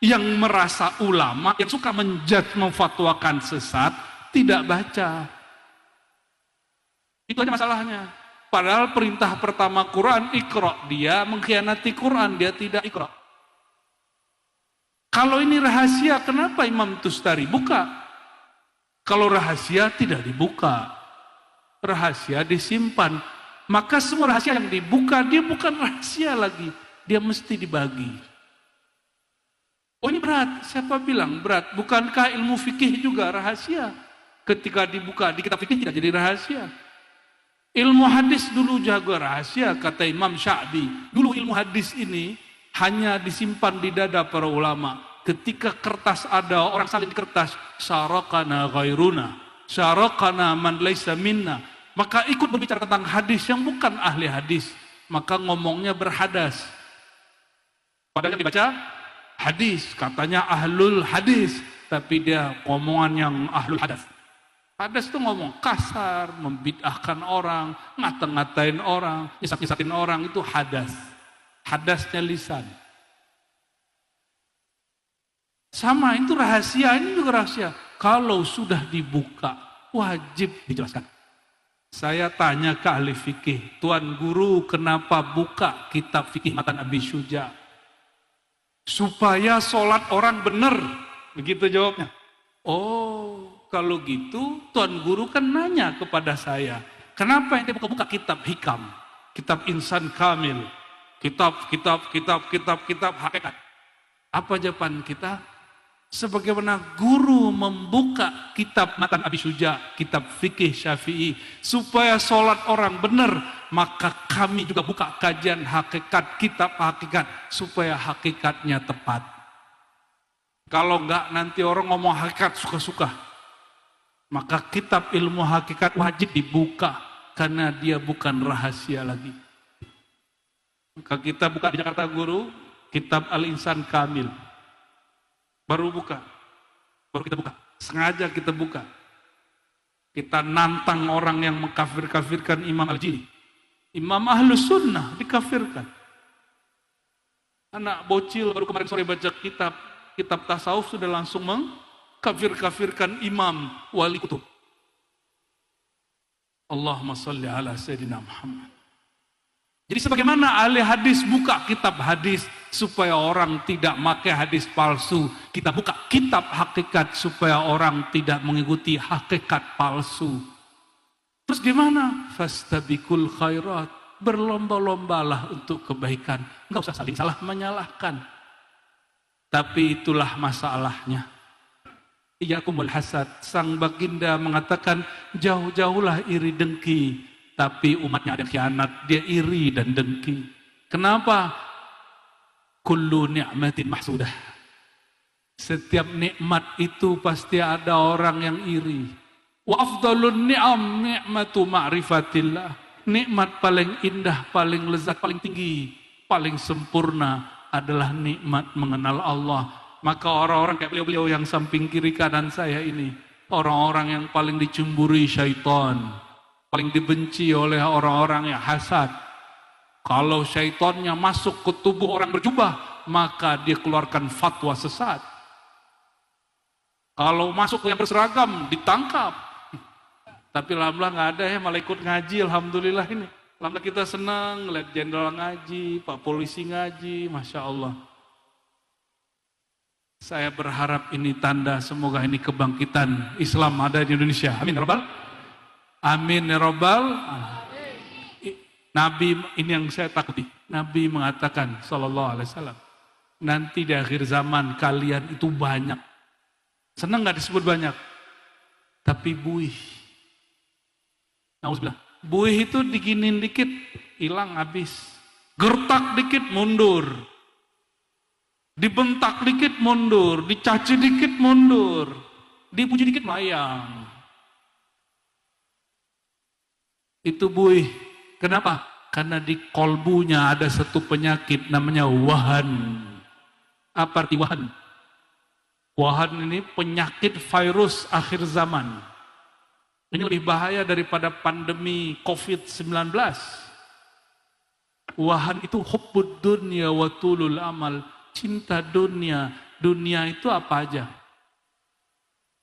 S1: yang merasa ulama, yang suka menjudge, memfatwakan sesat, tidak baca. Itu aja masalahnya. Padahal perintah pertama Quran, Iqra. Dia mengkhianati Quran, dia tidak Iqra. Kalau ini rahasia, kenapa Imam Tustari buka? Kalau rahasia tidak dibuka. Rahasia disimpan. Maka semua rahasia yang dibuka, dia bukan rahasia lagi. Dia mesti dibagi. Oh ini berat, siapa bilang berat? Bukankah ilmu fikih juga rahasia? Ketika dibuka di kitab fikih tidak jadi rahasia. Ilmu hadis dulu jaga rahasia, kata Imam Sya'bi. Dulu ilmu hadis ini hanya disimpan di dada para ulama. Ketika kertas ada, orang salin di kertas, syarakana ghairuna, syarakana man laysa minna. Maka ikut berbicara tentang hadis yang bukan ahli hadis. Maka ngomongnya berhadas. Padahal yang dibaca hadis, katanya ahlul hadis, tapi dia ngomongan yang ahlul hadas. Hadas itu ngomong kasar, membid'ahkan orang, ngata-ngatain orang, nyisak-nyisakin orang, itu hadas. Hadasnya lisan. Sama, itu rahasia, ini juga rahasia. Kalau sudah dibuka, wajib dijelaskan. Saya tanya ke ahli fikih, Tuan Guru kenapa buka kitab fikih Matan Abi Syuja? Supaya sholat orang benar, begitu jawabnya. Oh, kalau gitu Tuan Guru kan nanya kepada saya, kenapa ente buka-buka kitab hikam, kitab insan kamil, kitab hakikat? Apa jawaban kita? Sebagaimana guru membuka kitab Matan Abi Syuja, kitab fikih Syafi'i, supaya sholat orang benar, maka kami juga buka kajian hakikat, kitab hakikat, supaya hakikatnya tepat. Kalau enggak nanti orang ngomong hakikat suka-suka. Maka kitab ilmu hakikat wajib dibuka, karena dia bukan rahasia lagi. Maka kita buka di Jakarta Guru, kitab Al-Insan Kamil. Baru kita buka, sengaja kita buka. Kita nantang orang yang mengkafir-kafirkan Imam Al-Jili. Imam Ahlus Sunnah dikafirkan. Anak bocil baru kemarin sore baca kitab tasawuf sudah langsung mengkafir-kafirkan Imam Wali Kutub. Allahumma salli ala Sayyidina Muhammad. Jadi sebagaimana ahli hadis buka kitab hadis supaya orang tidak pakai hadis palsu, kita buka kitab hakikat supaya orang tidak mengikuti hakikat palsu. Terus gimana? Fastabiqul khairat, berlomba-lombalah untuk kebaikan. Enggak usah saling salah menyalahkan. Tapi itulah masalahnya. Iyyakumul hasad, sang baginda mengatakan jauh-jauhlah iri dengki. Tapi umatnya ada khianat, dia iri dan dengki. Kenapa? Kullu ni'matin mahsudah. Setiap nikmat itu pasti ada orang yang iri. Wa afdalun ni'am ni'matu ma'rifatillah. Nikmat paling indah, paling lezat, paling tinggi, paling sempurna adalah nikmat mengenal Allah. Maka orang-orang kayak beliau-beliau yang samping kiri kanan saya ini, orang-orang yang paling dicemburi syaitan, paling dibenci oleh orang-orang yang hasad. Kalau syaitannya masuk ke tubuh orang berjubah, maka dia keluarkan fatwa sesat. Kalau masuk ke yang berseragam, ditangkap. Tapi alhamdulillah nggak ada ya malaikat ngaji, alhamdulillah ini. Alhamdulillah kita senang lihat jenderal ngaji, Pak Polisi ngaji, Masya Allah. Saya berharap ini tanda, semoga ini kebangkitan Islam ada di Indonesia. Amin ya Rabbal. Amin ya Rabbal. Nabi, ini yang saya takuti. Nabi mengatakan sallallahu alaihi wasallam, nanti di akhir zaman kalian itu banyak. Senang nggak disebut banyak? Tapi buih. Nauzubillah. Buih itu diginin dikit, hilang habis. Gertak dikit mundur. Dibentak dikit mundur, dicaci dikit mundur. Dipuji dikit melayang. Itu buih. Kenapa? Karena di kolbunya ada satu penyakit namanya wahan. Apa arti wahan? Wahan ini penyakit virus akhir zaman. Ini lebih bahaya daripada pandemi COVID-19. Wahan itu hubbud dunya wa tulul amal. Cinta dunia. Dunia itu apa aja?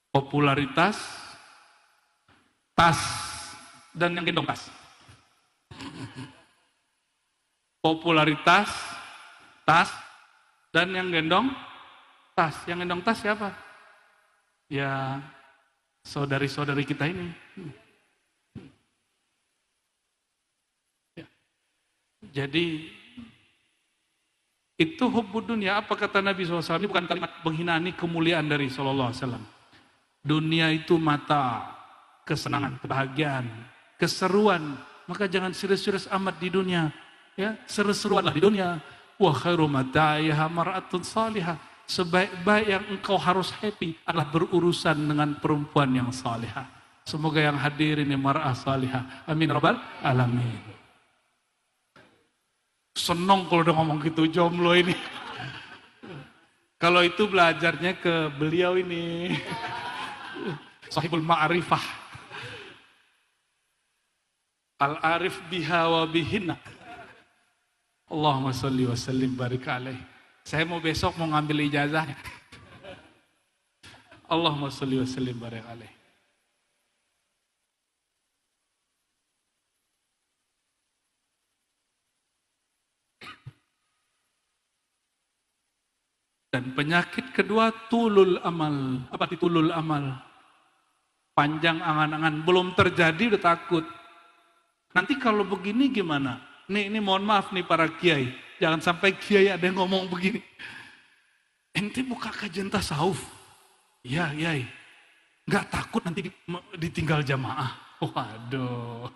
S1: Popularitas, tas, dan yang gendong tas. Popularitas, tas, dan yang gendong tas. Yang gendong tas siapa? Ya, saudari-saudari kita ini. Ya. Jadi, itu hubbud dunia. Apa kata Nabi SAW? Ini bukan kalimat penghinaan, ini kemuliaan dari SAW. Dunia itu mata, kesenangan, kebahagiaan, keseruan. Maka jangan serius-serius amat di dunia. Ya, seru-seruanlah di dunia. Wa khairu mata'iha mar'atun salihah. Sebaik-baik yang engkau harus happy adalah berurusan dengan perempuan yang salihah. Semoga yang hadir ini mar'ah salihah. Amin rabbal alamin. Senang kalau udah ngomong gitu, jomblo ini. Kalau itu belajarnya ke beliau ini. Sahibul Ma'rifah. Al-arif biha wa bihinna. Allahumma salli wa sallim barik alaih. Saya mau besok mau ngambil ijazahnya. Allahumma salli wa sallim barik alaih. Dan penyakit kedua tulul amal. Apa itu tulul amal? Panjang angan-angan, belum terjadi udah takut. Nanti kalau begini gimana? Ini mohon maaf nih para kiai. Jangan sampai kiai ada yang ngomong begini. Ente buka kajian tasawuf. Iya, yai. Nggak takut nanti ditinggal jamaah. Waduh.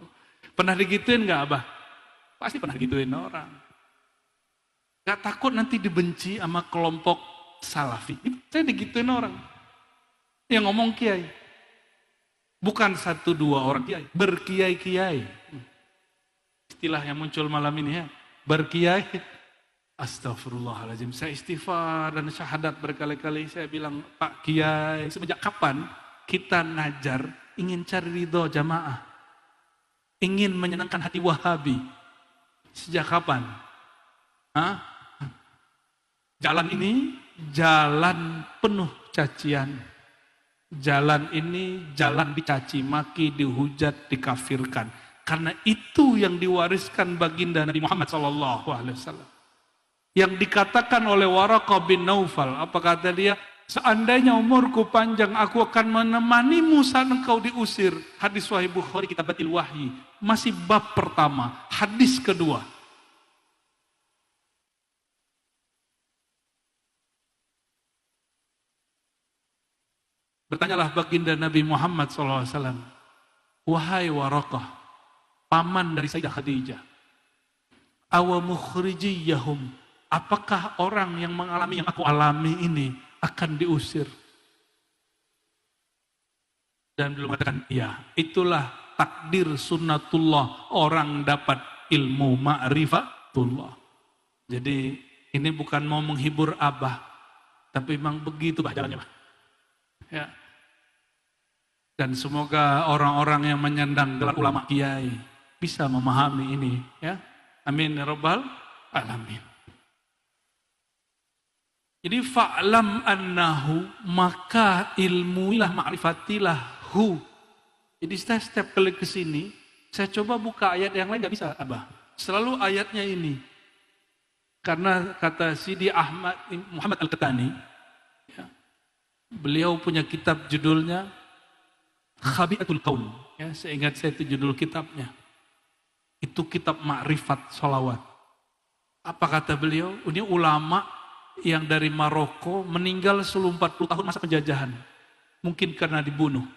S1: Pernah digituin nggak Abah? Pasti pernah digituin orang. Gak takut nanti dibenci sama kelompok salafi. Saya digituin orang. Yang ngomong kiai. Bukan 1-2 orang kiai. Berkiai-kiai. Istilah yang muncul malam ini ya. Berkiai. Astagfirullahaladzim. Saya istighfar dan syahadat berkali-kali. Saya bilang, Pak Kiai, semenjak kapan kita ngajar ingin cari ridho jamaah? Ingin menyenangkan hati Wahabi? Sejak kapan? Hah? Jalan ini jalan penuh cacian. Jalan ini jalan dicaci maki, dihujat, dikafirkan. Karena itu yang diwariskan baginda Nabi Muhammad SAW. Yang dikatakan oleh Waraqah bin Naufal. Apa kata dia? Seandainya umurku panjang, aku akan menemanimu saat engkau diusir. Hadis Sahih Bukhari Kitabatil Wahyi. Masih bab pertama. Hadis kedua. Bertanyalah baginda Nabi Muhammad SAW. Wahai Waraqah, paman dari Sayyidah Khadijah. Awa mukhrijiyahum. Apakah orang yang mengalami yang aku alami ini akan diusir? Dan belum katakan, iya. Itulah takdir sunnatullah. Orang dapat ilmu ma'rifatullah. Jadi ini bukan mau menghibur Abah. Tapi memang begitu jalannya. Ya. Dan semoga orang-orang yang menyandang gelar ulama kiai bisa memahami ini, ya. Amin ya rabbal alamin. Jadi fa'lam annahu, maka ilmuilah, ma'rifatilah hu. Jadi setiap kali ke sini saya coba buka ayat yang lain nggak bisa, Abah. Selalu ayatnya ini. Karena kata Sidi Ahmad Muhammad Al-Qatani, ya, beliau punya kitab judulnya Khabiatul Qaul. Ya, seingat saya itu judul kitabnya. Itu kitab Ma'rifat Sholawat. Apa kata beliau? Ini ulama yang dari Maroko meninggal sebelum 40 tahun masa penjajahan. Mungkin karena dibunuh.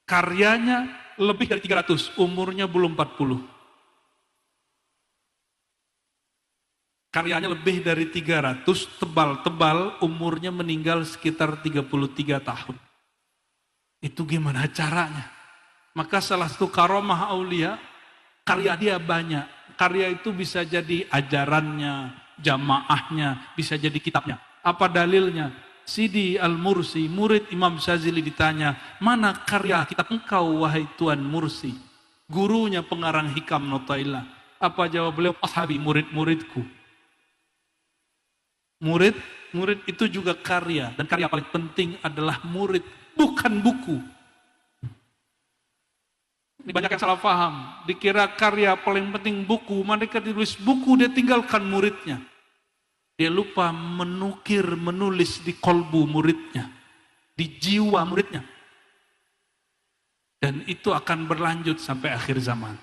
S1: Karyanya lebih dari 300, umurnya belum 40. Karyanya lebih dari 300, tebal-tebal, umurnya meninggal sekitar 33 tahun. Itu gimana caranya? Maka salah satu karomah aulia, karya dia banyak. Karya itu bisa jadi ajarannya, jamaahnya, bisa jadi kitabnya. Apa dalilnya? Sidi Al-Mursi, murid Imam Syazili ditanya, mana karya kitab engkau wahai Tuan Mursi? Gurunya pengarang Hikam Notailah. Apa jawab beliau? Ashabi, murid-muridku. Murid itu juga karya. Dan karya paling penting adalah murid, bukan buku. Ini banyak yang salah paham. Dikira karya paling penting buku, mereka ditulis buku, dia tinggalkan muridnya. Dia lupa menukir, menulis di kolbu muridnya, di jiwa muridnya. Dan itu akan berlanjut sampai akhir zaman.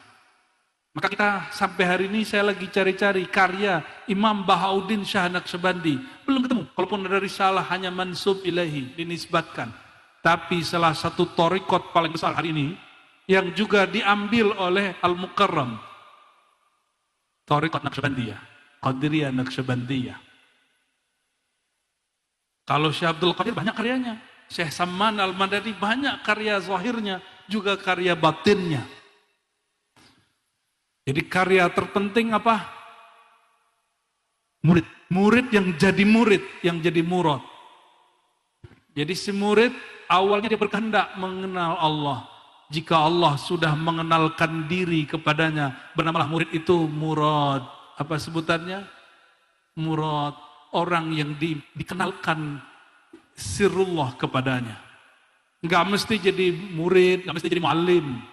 S1: Maka kita sampai hari ini saya lagi cari-cari karya Imam Bahauddin Shah Naqsyabandi. Belum ketemu, kalaupun ada risalah hanya mansub ilahi, dinisbatkan. Tapi salah satu thariqat paling besar hari ini, yang juga diambil oleh Al-Mukarram, thariqat Naqsyabandiyah, Qadiriyah Naqsyabandiyah. Kalau Syekh Abdul Qadir banyak karyanya, Syekh Samman Al-Madani banyak karya zahirnya, juga karya batinnya. Jadi karya terpenting apa? Murid. Murid yang jadi murid, yang jadi murad. Jadi si murid awalnya dia berkehendak mengenal Allah. Jika Allah sudah mengenalkan diri kepadanya, bernamalah murid itu murad. Apa sebutannya? Murad. Orang yang dikenalkan sirullah kepadanya. Enggak mesti jadi murid, enggak mesti jadi muallim.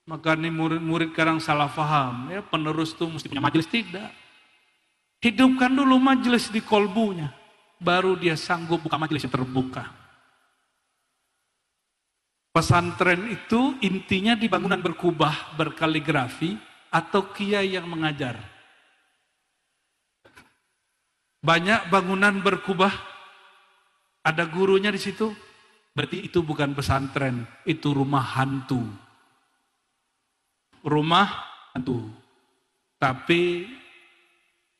S1: Maka ini murid-murid sekarang salah paham. Ya, penerus itu mesti punya majelis. Tidak. Hidupkan dulu majelis di kolbunya. Baru dia sanggup buka majelis yang terbuka. Pesantren itu intinya di bangunan berkubah, berkaligrafi, atau kiai yang mengajar. Banyak bangunan berkubah, ada gurunya di situ, berarti itu bukan pesantren, itu rumah hantu. Rumah hantu. Tapi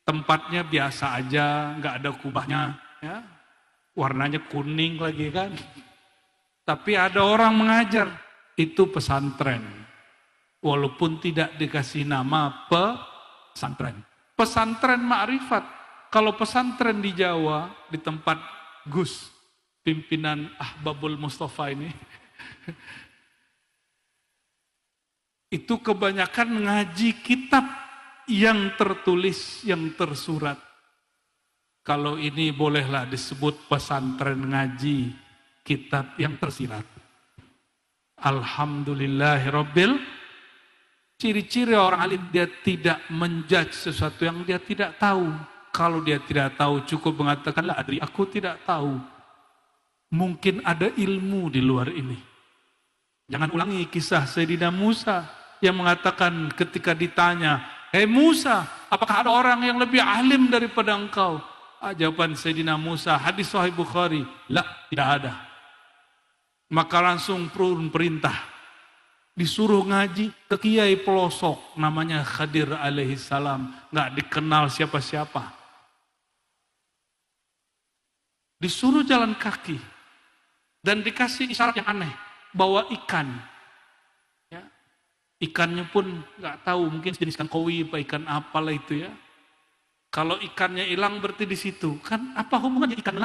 S1: tempatnya biasa aja, nggak ada kubahnya, ya. Warnanya kuning lagi kan. Tapi ada orang mengajar, itu pesantren. Walaupun tidak dikasih nama pesantren. Pesantren ma'rifat. Kalau pesantren di Jawa, di tempat Gus, pimpinan Ahbabul Mustafa ini, itu kebanyakan ngaji kitab yang tertulis, yang tersurat. Kalau ini bolehlah disebut pesantren ngaji kitab yang tersirat. Alhamdulillahirabbil. Ciri-ciri orang alim, dia tidak menjudge sesuatu yang dia tidak tahu. Kalau dia tidak tahu, cukup mengatakan, la adri, aku tidak tahu. Mungkin ada ilmu di luar ini. Jangan ulangi kisah Sayyidina Musa yang mengatakan ketika ditanya, hei Musa, apakah ada orang yang lebih alim daripada engkau? Jawaban Sayyidina Musa, hadis Sahih Bukhari, la, tidak ada. Maka langsung turun perintah, disuruh ngaji ke kiai pelosok, namanya Khadir alaihissalam, nggak dikenal siapa-siapa. Disuruh jalan kaki dan dikasih isyarat yang aneh, bawa ikan. Ya. Ikannya pun nggak tahu, mungkin jenis ikan koi, apa ikan apalah itu ya. Kalau ikannya hilang berarti di situ. Kan apa hubungannya ikan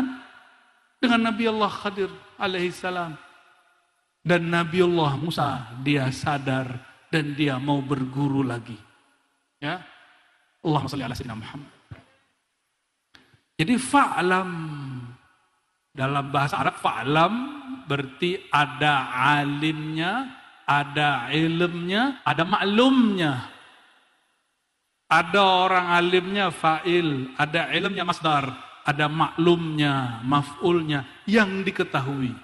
S1: dengan Nabi Allah Khadir alaihissalam? Dan Nabi Allah Musa, dia sadar dan dia mau berguru lagi. Ya, Allahumma shalli ala sayyidina Muhammad. Jadi fa'lam, dalam bahasa Arab fa'lam berarti ada alimnya, ada ilmnya, ada maklumnya. Ada orang alimnya fa'il, ada ilmnya masdar, ada maklumnya, maf'ulnya yang diketahui.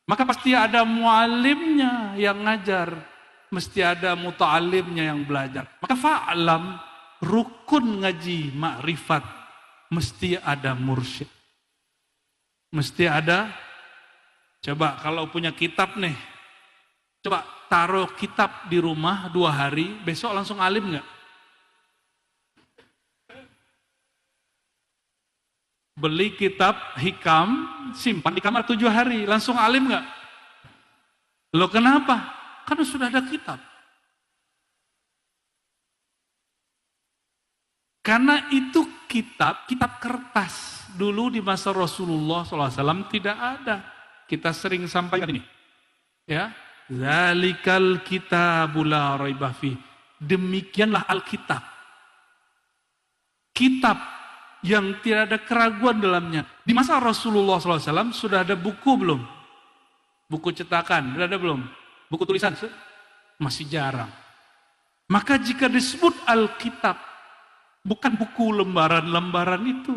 S1: Maka pasti ada mualimnya yang ngajar, mesti ada muta'alimnya yang belajar. Maka fa'lam, rukun ngaji ma'rifat, mesti ada mursyid. Mesti ada, coba kalau punya kitab nih, coba taruh kitab di rumah 2 hari, besok langsung alim nggak? Beli kitab hikam, simpan di kamar 7 hari. Langsung alim nggak? Loh kenapa? Karena sudah ada kitab. Karena itu kitab kertas. Dulu di masa Rasulullah SAW tidak ada. Kita sering sampaikan ini. Ya, zalikal kitabul la raiba fi. Demikianlah Alkitab. Kitab yang tidak ada keraguan dalamnya. Di masa Rasulullah SAW sudah ada buku belum? Buku cetakan, sudah ada belum? Buku tulisan? Masih jarang. Maka jika disebut Alkitab, bukan buku lembaran-lembaran itu.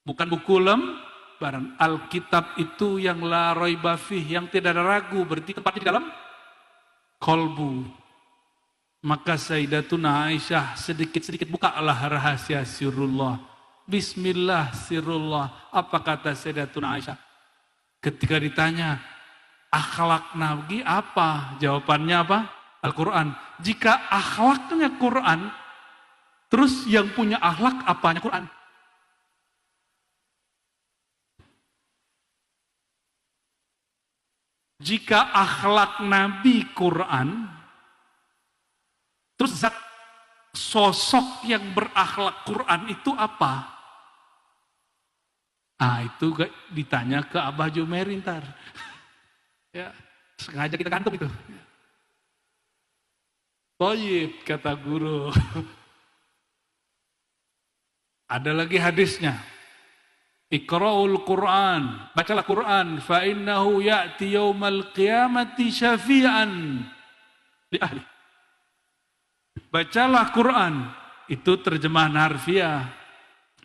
S1: Bukan buku lembaran. Alkitab itu yang la raiba fih, yang tidak ada ragu, berarti tempatnya di dalam kolbu. Maka Sayyidatuna Aisyah sedikit-sedikit bukalah rahasia sirrullah. Bismillah sirrullah. Apa kata Sayyidatuna Aisyah? Ketika ditanya, akhlak Nabi apa? Jawabannya apa? Al-Quran. Jika akhlaknya Quran, terus yang punya akhlak apanya Quran? Jika akhlak Nabi Quran, terus zat sosok yang berakhlak Quran itu apa? Itu ditanya ke Abah Jumeir ntar. Ya, sengaja kita kantuk itu. Thayyib, kata guru. Ada lagi hadisnya. Iqra'ul Qur'an, bacalah Quran, fa innahu ya'ti yaumal qiyamati syafi'an li ahli. Bacalah Quran, itu terjemahan harfiah.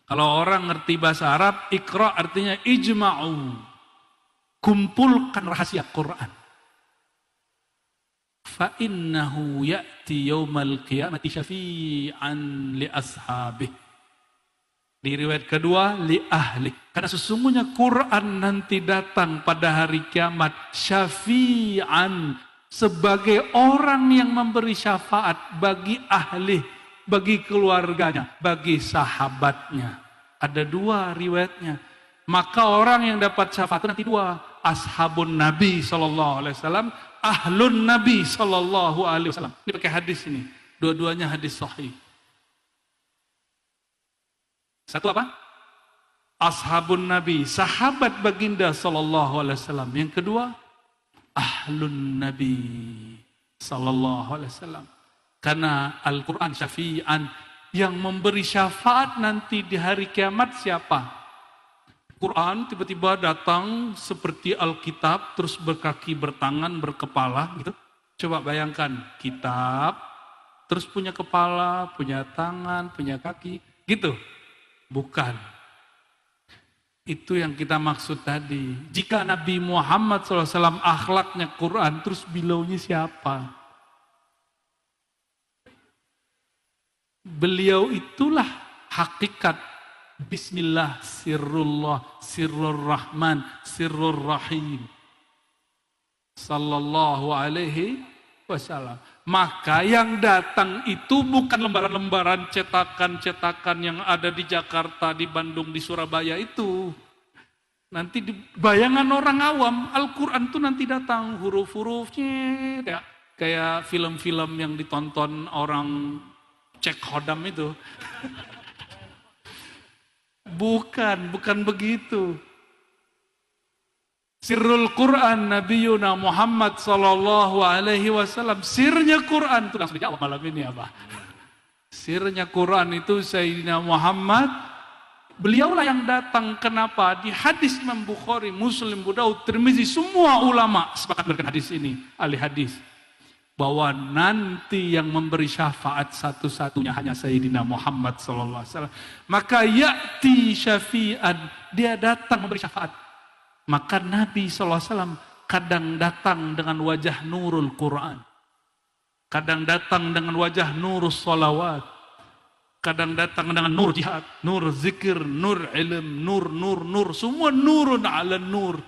S1: Kalau orang ngerti bahasa Arab, Iqra artinya ijma'u, kumpulkan rahasia Quran. Fa innahu ya'ti yaumal qiyamati syafi'an li ashabih. Di riwayat kedua, li ahli. Karena sesungguhnya Quran nanti datang pada hari kiamat syafi'an, sebagai orang yang memberi syafaat bagi ahli, bagi keluarganya, bagi sahabatnya. Ada 2 riwayatnya. Maka orang yang dapat syafaat itu nanti 2. Ashabun Nabi SAW, ahlun Nabi SAW. Ini pakai hadis ini. Dua-duanya hadis sahih. Satu apa? Ashabun Nabi, sahabat baginda SAW. Yang kedua, ahlun Nabi SAW. Karena Al-Quran syafi'an, yang memberi syafaat nanti di hari kiamat siapa? Quran tiba-tiba datang seperti Alkitab, terus berkaki, bertangan, berkepala gitu. Coba bayangkan, kitab, terus punya kepala, punya tangan, punya kaki, gitu. Bukan. Itu yang kita maksud tadi. Jika Nabi Muhammad SAW akhlaknya Quran, terus bilaunya siapa? Beliau itulah hakikat. Bismillah, sirrullah, sirrur rahman, sirrur rahim. Sallallahu alaihi wasallam. Maka yang datang itu bukan lembaran-lembaran cetakan-cetakan yang ada di Jakarta, di Bandung, di Surabaya itu. Nanti di bayangan orang awam, Al-Quran itu nanti datang huruf-hurufnya kayak film-film yang ditonton orang cek hodam itu. Bukan begitu. Sirrul Quran Nabiyuna Muhammad sallallahu alaihi wasallam. Sirnya Quran itu langsung dijawab malam ini apa? Sirnya Quran itu Sayyidina Muhammad. Beliaulah yang datang. Kenapa? Di hadis Imam Bukhari, Muslim, Abu Daud, Tirmizi, semua ulama sepakat berkata hadis ini, ahli hadis, bahwa nanti yang memberi syafaat satu-satunya hanya Sayyidina Muhammad sallallahu alaihi wasallam. Maka ya'ti syafi'an, dia datang memberi syafaat. Maka Nabi SAW kadang datang dengan wajah nurul Quran. Kadang datang dengan wajah nurus salawat. Kadang datang dengan nur jihad, nur zikir, nur ilm, nur. Semua nurun ala nur.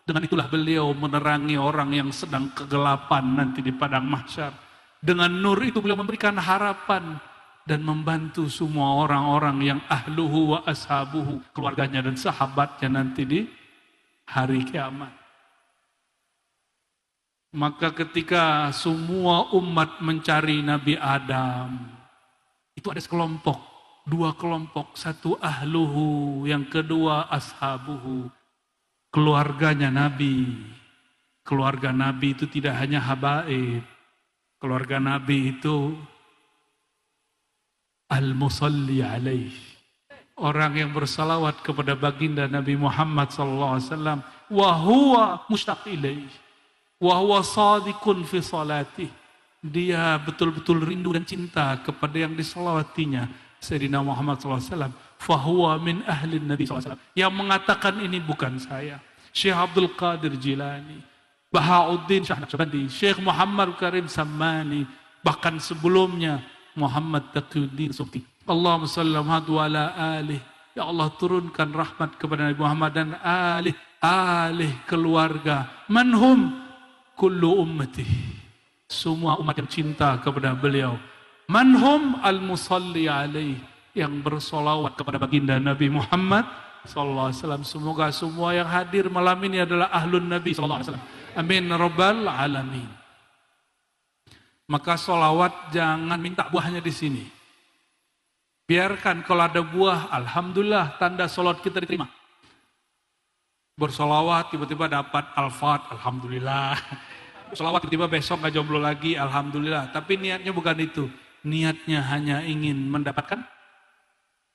S1: Dengan itulah beliau menerangi orang yang sedang kegelapan nanti di padang mahsyar. Dengan nur itu beliau memberikan harapan. dan membantu semua orang-orang yang ahluhu wa ashabuhu, keluarganya dan sahabatnya nanti di hari kiamat. Maka ketika semua umat mencari Nabi Adam, itu ada sekelompok, dua kelompok, satu ahluhu, yang kedua ashabuhu, keluarganya Nabi. Keluarga Nabi itu tidak hanya habaib, keluarga Nabi itu al-musalli alaih, orang yang bersalawat kepada baginda Nabi Muhammad SAW, wa huwa mushtaq ilaih, wa huwa sadiqun fi salatih, dia betul-betul rindu dan cinta kepada yang disalawatinya Sayyidina Muhammad SAW. Fahuwa min ahlin Nabi SAW, yang mengatakan ini bukan saya, Syekh Abdul Qadir Jilani, Bahauddin Syah Naqsyabandi, Syekh Muhammad Karim Sammani, bahkan sebelumnya Muhammad Taqiyuddin Subki. Allahumma salli ala alih, ya Allah turunkan rahmat kepada Nabi Muhammad dan alih keluarga, manhum kullu ummati, semua umat yang cinta kepada beliau, manhum al-musalli alaih, yang bersolawat kepada baginda Nabi Muhammad SAW. Semoga semua yang hadir malam ini adalah ahlun Nabi SAW. Amin rabbal alamin. Maka solawat jangan minta buahnya di sini. Biarkan kalau ada buah, alhamdulillah, tanda solawat kita diterima. Bersolawat tiba-tiba dapat alfat, alhamdulillah. Solawat tiba-tiba besok nggak jomblo lagi, alhamdulillah. Tapi niatnya bukan itu. Niatnya hanya ingin mendapatkan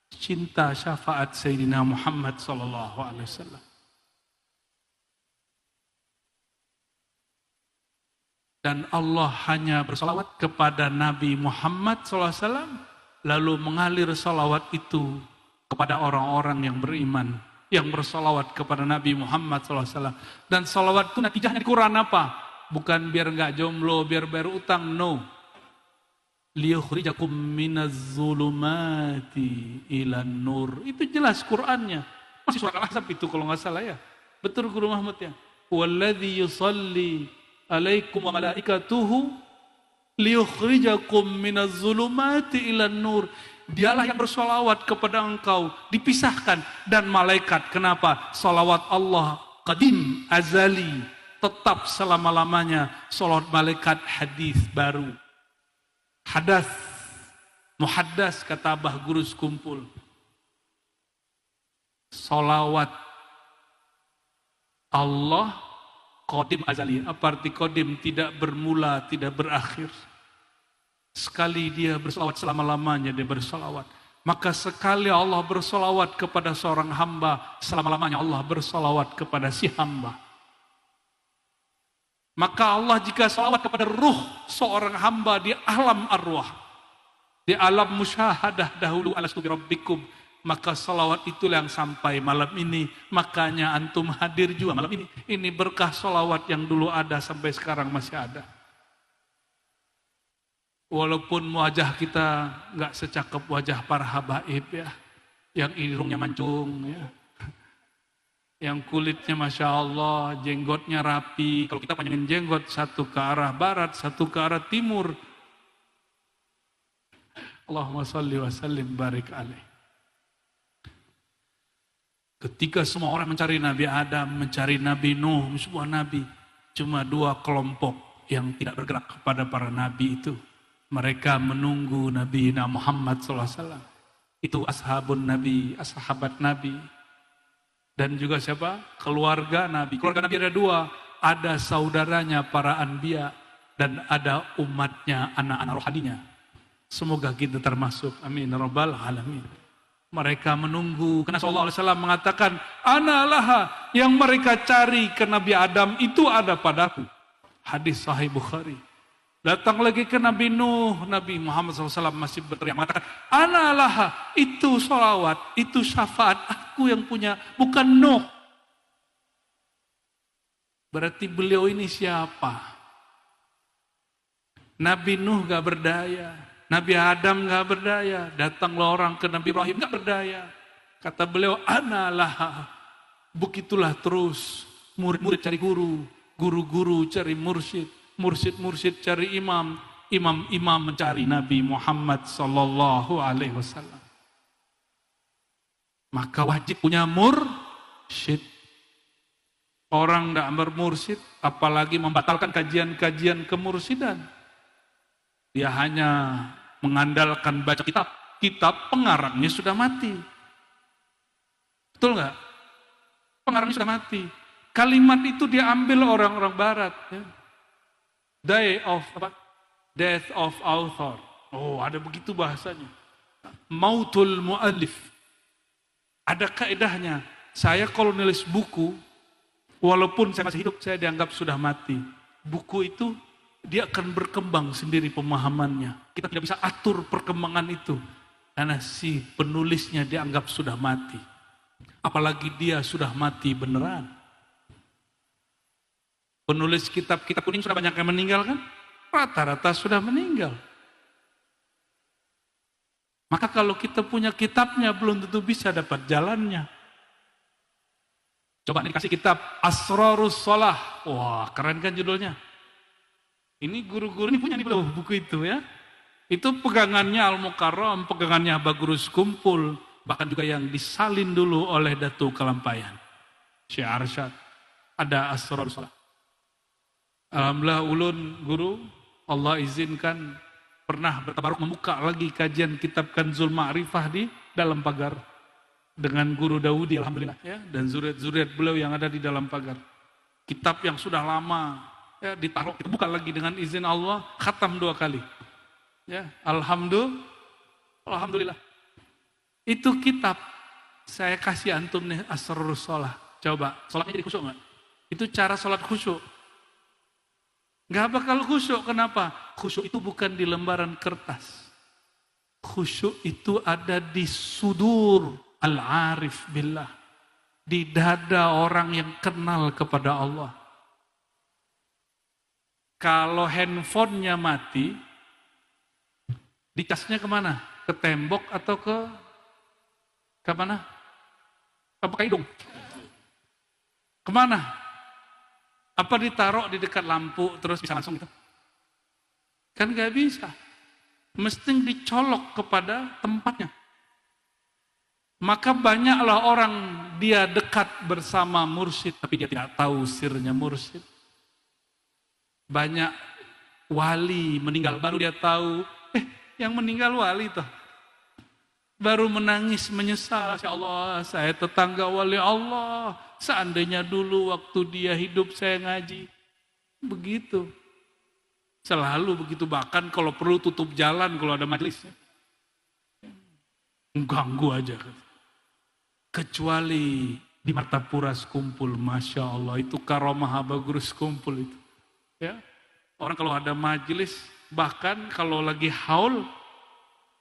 S1: cinta syafaat Sayyidina Muhammad SAW. Dan Allah hanya bersalawat kepada Nabi Muhammad SAW, lalu mengalir salawat itu kepada orang-orang yang beriman, yang bersalawat kepada Nabi Muhammad SAW. Dan salawat itu natijahnya di Quran apa? Bukan biar nggak jomblo, biar bayar utang, no. Liyukhrijakum minaz zulumati ilan nur. Itu jelas Qur'annya. Masih surat Al-Ahzab itu kalau nggak salah ya. Betul Guru Mahmud ya. Walladzi yusalli alaikum wa malaikatuhu liyukhrijakum minaz zulumati ilan nur. Dialah yang bersolawat kepada engkau, dipisahkan, dan malaikat. Kenapa? Solawat Allah qadim, azali, tetap selama-lamanya. Solawat malaikat hadis baru. Hadas, muhaddas, kata Abah Guru Sekumpul. Solawat Allah qadim azali. Apa arti qadim? Tidak bermula, tidak berakhir. Sekali dia bersolawat, selama-lamanya dia bersolawat. Maka sekali Allah bersolawat kepada seorang hamba, selama-lamanya Allah bersolawat kepada si hamba. Maka Allah jika salawat kepada ruh seorang hamba di alam arwah, di alam musyahadah dahulu alastu bi rabbikum, maka salawat itulah yang sampai malam ini. Makanya antum hadir juga malam ini. Ini berkah salawat yang dulu ada sampai sekarang masih ada. Walaupun wajah kita nggak secakep wajah para habaib ya, yang hidungnya mancung ya, yang kulitnya Masya Allah, jenggotnya rapi. Kalau kita panjangin jenggot, satu ke arah barat, satu ke arah timur. Allahumma salli wa sallim barik alaih. Ketika semua orang mencari Nabi Adam, mencari Nabi Nuh, semua Nabi, cuma dua kelompok yang tidak bergerak kepada para Nabi itu. Mereka menunggu Nabi Muhammad SAW. Itu ashabun Nabi, ashabat Nabi. Dan juga siapa? Keluarga Nabi. Keluarga Nabi ada dua. Ada saudaranya para anbiya dan ada umatnya, anak-anak rohaninya. Semoga kita termasuk. Amin. Rabbal alamin. Mereka menunggu. Karena sallallahu alaihi wasallam mengatakan, ana laha, yang mereka cari ke Nabi Adam itu ada padaku. Hadis Sahih Bukhari. Datang lagi ke Nabi Nuh, Nabi Muhammad SAW masih berteriak mengatakan, ana laha, itu sholawat, itu syafaat, aku yang punya, bukan Nuh. Berarti beliau ini siapa? Nabi Nuh gak berdaya, Nabi Adam gak berdaya, datanglah orang ke Nabi Ibrahim gak berdaya. Kata beliau, ana laha, begitulah terus, murid-murid cari guru, guru-guru cari mursyid, mursyid-mursyid cari imam, imam-imam mencari Nabi Muhammad sallallahu alaihi wasallam. Maka wajib punya mursyid. Orang tidak bermursyid, apalagi membatalkan kajian-kajian kemursidan. Dia hanya mengandalkan baca kitab. Kitab pengarangnya sudah mati. Betul nggak? Pengarangnya sudah mati. Kalimat itu diambil orang-orang barat. Ya. Death of author. Oh, ada begitu bahasanya. Mautul mu'alif. Ada kaedahnya. Saya kalau nulis buku, walaupun saya masih hidup, saya dianggap sudah mati. Buku itu, dia akan berkembang sendiri pemahamannya. Kita tidak bisa atur perkembangan itu. Karena si penulisnya dianggap sudah mati. Apalagi dia sudah mati beneran. Penulis kitab-kitab kuning sudah banyak yang meninggal kan? Rata-rata sudah meninggal. Maka kalau kita punya kitabnya, belum tentu bisa dapat jalannya. Coba nih kasih kitab Asrarus Shalah. Wah, keren kan judulnya? Ini guru-guru ini punya nih buku itu ya. Itu pegangannya Al-Mukarram, pegangannya Bagurus Kumpul, bahkan juga yang disalin dulu oleh Datu Kalampayan. Syekh Arsyad. Ada Asrarus Shalah. Alhamdulillah ulun guru, Allah izinkan pernah bertabaruk membuka lagi kajian kitab Kanzul Ma'rifah di dalam pagar. Dengan guru Daudi, alhamdulillah ya, dan zuriat-zuriat beliau yang ada di dalam pagar. Kitab yang sudah lama ya ditaruh, kita buka lagi dengan izin Allah, khatam 2 kali. Ya, alhamdulillah. Itu kitab saya kasih antum nih Asrarus Shalah. Coba, salatnya jadi khusyuk enggak? Itu cara salat khusyuk. Enggak bakal khusyuk, kenapa? Khusyuk itu bukan di lembaran kertas. Khusyuk itu ada di sudur al-arif billah. Di dada orang yang kenal kepada Allah. Kalau handphonenya mati, dicasnya kemana? Ke tembok atau ke mana? Apa ke hidung? Kemana? Apa ditaruh di dekat lampu terus bisa langsung gitu? Kan gak bisa. Mesti dicolok kepada tempatnya. Maka banyaklah orang dia dekat bersama mursyid, tapi dia tidak tahu sirnya mursyid. Banyak wali meninggal, baru dia tahu, yang meninggal wali toh. Baru menangis menyesal, ya Allah, saya tetangga wali Allah. Seandainya dulu waktu dia hidup saya ngaji. Begitu. Selalu begitu, bahkan kalau perlu tutup jalan kalau ada majelis. Ganggu aja. Kecuali di Martapura Kumpul, Masya Allah, itu karomah Bagurus Kumpul itu. Ya. Orang kalau ada majelis, bahkan kalau lagi haul,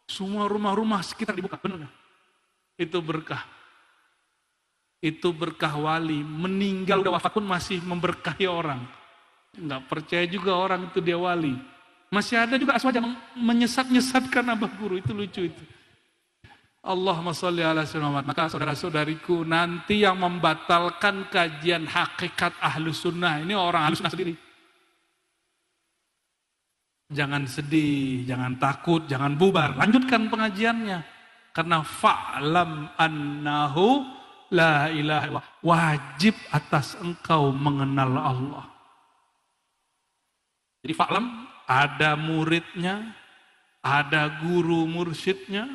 S1: semua rumah-rumah sekitar dibuka, benar. Itu berkah. Itu berkah wali, meninggal udah wafat pun masih memberkahi orang. Enggak percaya juga orang itu dia wali. Masih ada juga aswaja menyesat-nyesatkan abah guru, itu lucu itu. Allahumma sholli ala sayyidina. Maka saudara-saudariku, nanti yang membatalkan kajian hakikat ahlus sunnah, ini orang ahlus sunnah sendiri. Jangan sedih, jangan takut, jangan bubar. Lanjutkan pengajiannya. Karena fa'lam annahu la ilaha illallah. Wajib atas engkau mengenal Allah. Jadi fa'lam, ada muridnya, ada guru mursyidnya,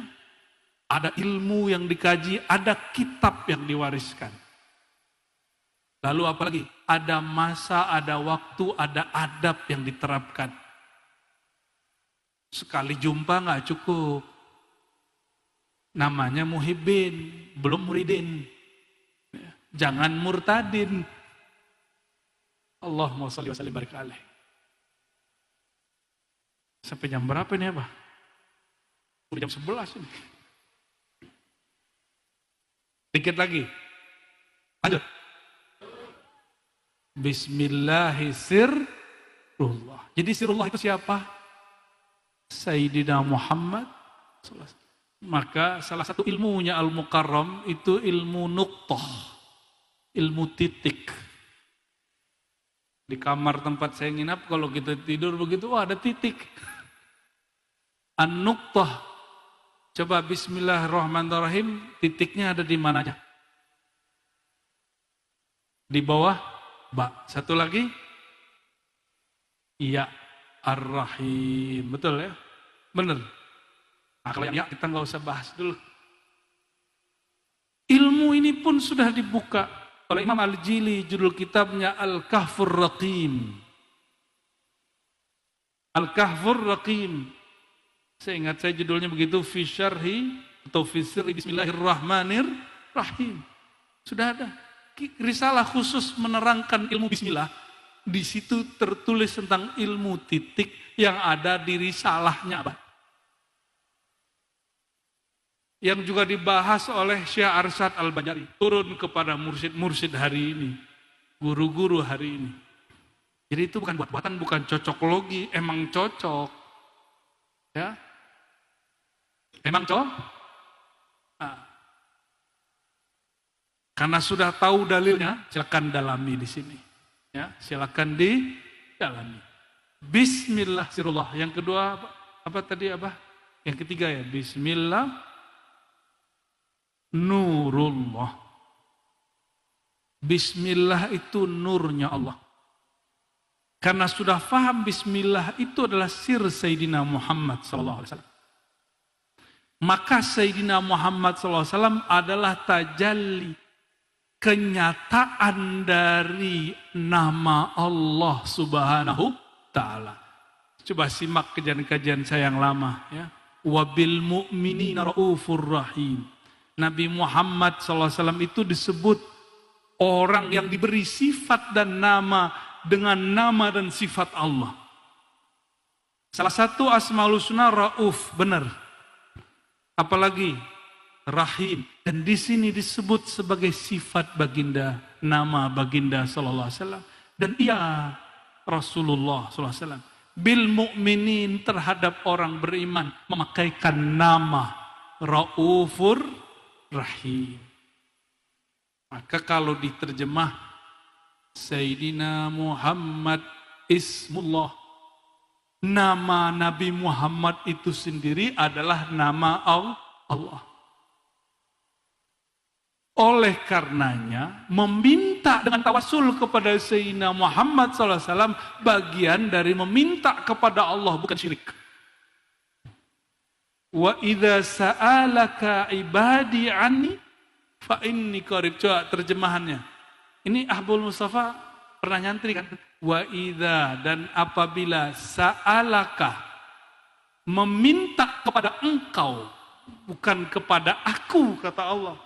S1: ada ilmu yang dikaji, ada kitab yang diwariskan. Lalu apalagi? Ada masa, ada waktu, ada adab yang diterapkan. Sekali jumpa nggak cukup. Namanya muhibbin, belum muridin. Jangan murtadin. Allahumma sholli wa sallim barik alaih. Sampai jam berapa ini apa? Udah jam 11 ini. Dikit lagi. Lanjut. Bismillahirrahmanirrahim. Jadi sirullah itu siapa? Sayyidina Muhammad. Maka salah satu ilmunya Al-Mukarram itu ilmu nuqtah. Ilmu titik. Di kamar tempat saya nginap, kalau kita tidur begitu, wah ada titik. An-Nuqtah. Coba bismillahirrahmanirrahim, titiknya ada di mana aja? Di bawah ba. Satu lagi, ya ar-rahim. Betul ya? Benar. Nah, kalau yang ya kita nggak usah bahas dulu. Ilmu ini pun sudah dibuka oleh Imam Al-Jili, judul kitabnya Al-Kahfur Raqim. Al-Kahfur Raqim. Saya ingat saya judulnya begitu, fi syarhi atau fi sirri bismillahirrahmanirrahim. Sudah ada risalah khusus menerangkan ilmu bismillah. Di situ tertulis tentang ilmu titik yang ada di risalahnya, Abah. Yang juga dibahas oleh Syekh Arsyad Al-Banjari, turun kepada mursyid-mursyid hari ini, guru-guru hari ini. Jadi itu bukan buat-buatan, bukan cocokologi, emang cocok. Ya. Emang cocok? Nah. Karena sudah tahu dalilnya, silakan dalami di sini. Ya, silakan didalami. Bismillahirrahmanirrahim. Yang kedua apa tadi, Abah? Yang ketiga ya, bismillah nurullah. Bismillah itu nurnya Allah. Karena sudah faham bismillah itu adalah sir Sayyidina Muhammad SAW. Maka Sayyidina Muhammad SAW adalah tajalli, kenyataan dari nama Allah Subhanahu Ta'ala. Coba simak kajian-kajian saya yang lama ya. Wabil mu'minina raufur rahim. Nabi Muhammad SAW itu disebut orang yang diberi sifat dan nama dengan nama dan sifat Allah. Salah satu asmaul husna rauf, benar. Apalagi rahim, dan di sini disebut sebagai sifat baginda, nama baginda sallallahu alaihi wasallam. Dan ia Rasulullah sallallahu alaihi wasallam bil mu'minin, terhadap orang beriman memakaikan nama raufur rahim. Maka kalau diterjemah Sayyidina Muhammad ismullah, nama Nabi Muhammad itu sendiri adalah nama Allah. Oleh karenanya meminta dengan tawasul kepada Sayyidina Muhammad SAW bagian dari meminta kepada Allah, bukan syirik. Wa idza sa'alaka ibadi anni fa inni qarib. Coba terjemahannya. Ini Ahbul Mustafa pernah nyantri kan? Wa idza, dan apabila sa'alaka, meminta kepada engkau, bukan kepada aku, kata Allah.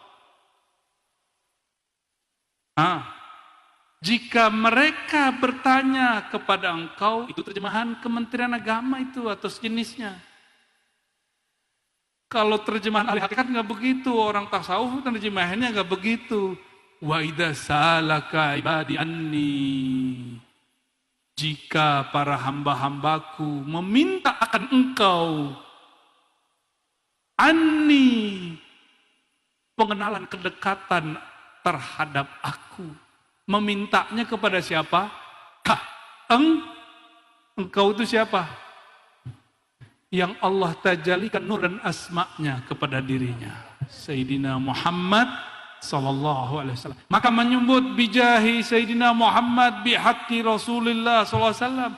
S1: Jika mereka bertanya kepada engkau, itu terjemahan Kementerian Agama itu atau sejenisnya. Kalau terjemahan ahli hakikat nggak begitu, orang tasawuf terjemahannya nggak begitu. Wa idza salaka ibadi anni, jika para hamba-hambaku meminta akan engkau, anni, pengenalan kedekatan terhadap aku. Memintanya kepada siapa? Engkau itu siapa? Yang Allah tajalikan nur dan asma'nya kepada dirinya, Sayyidina Muhammad sallallahu alaihi wasallam. Maka menyebut bijahi Sayyidina Muhammad bihaqqi Rasulullah sallallahu alaihi wasallam,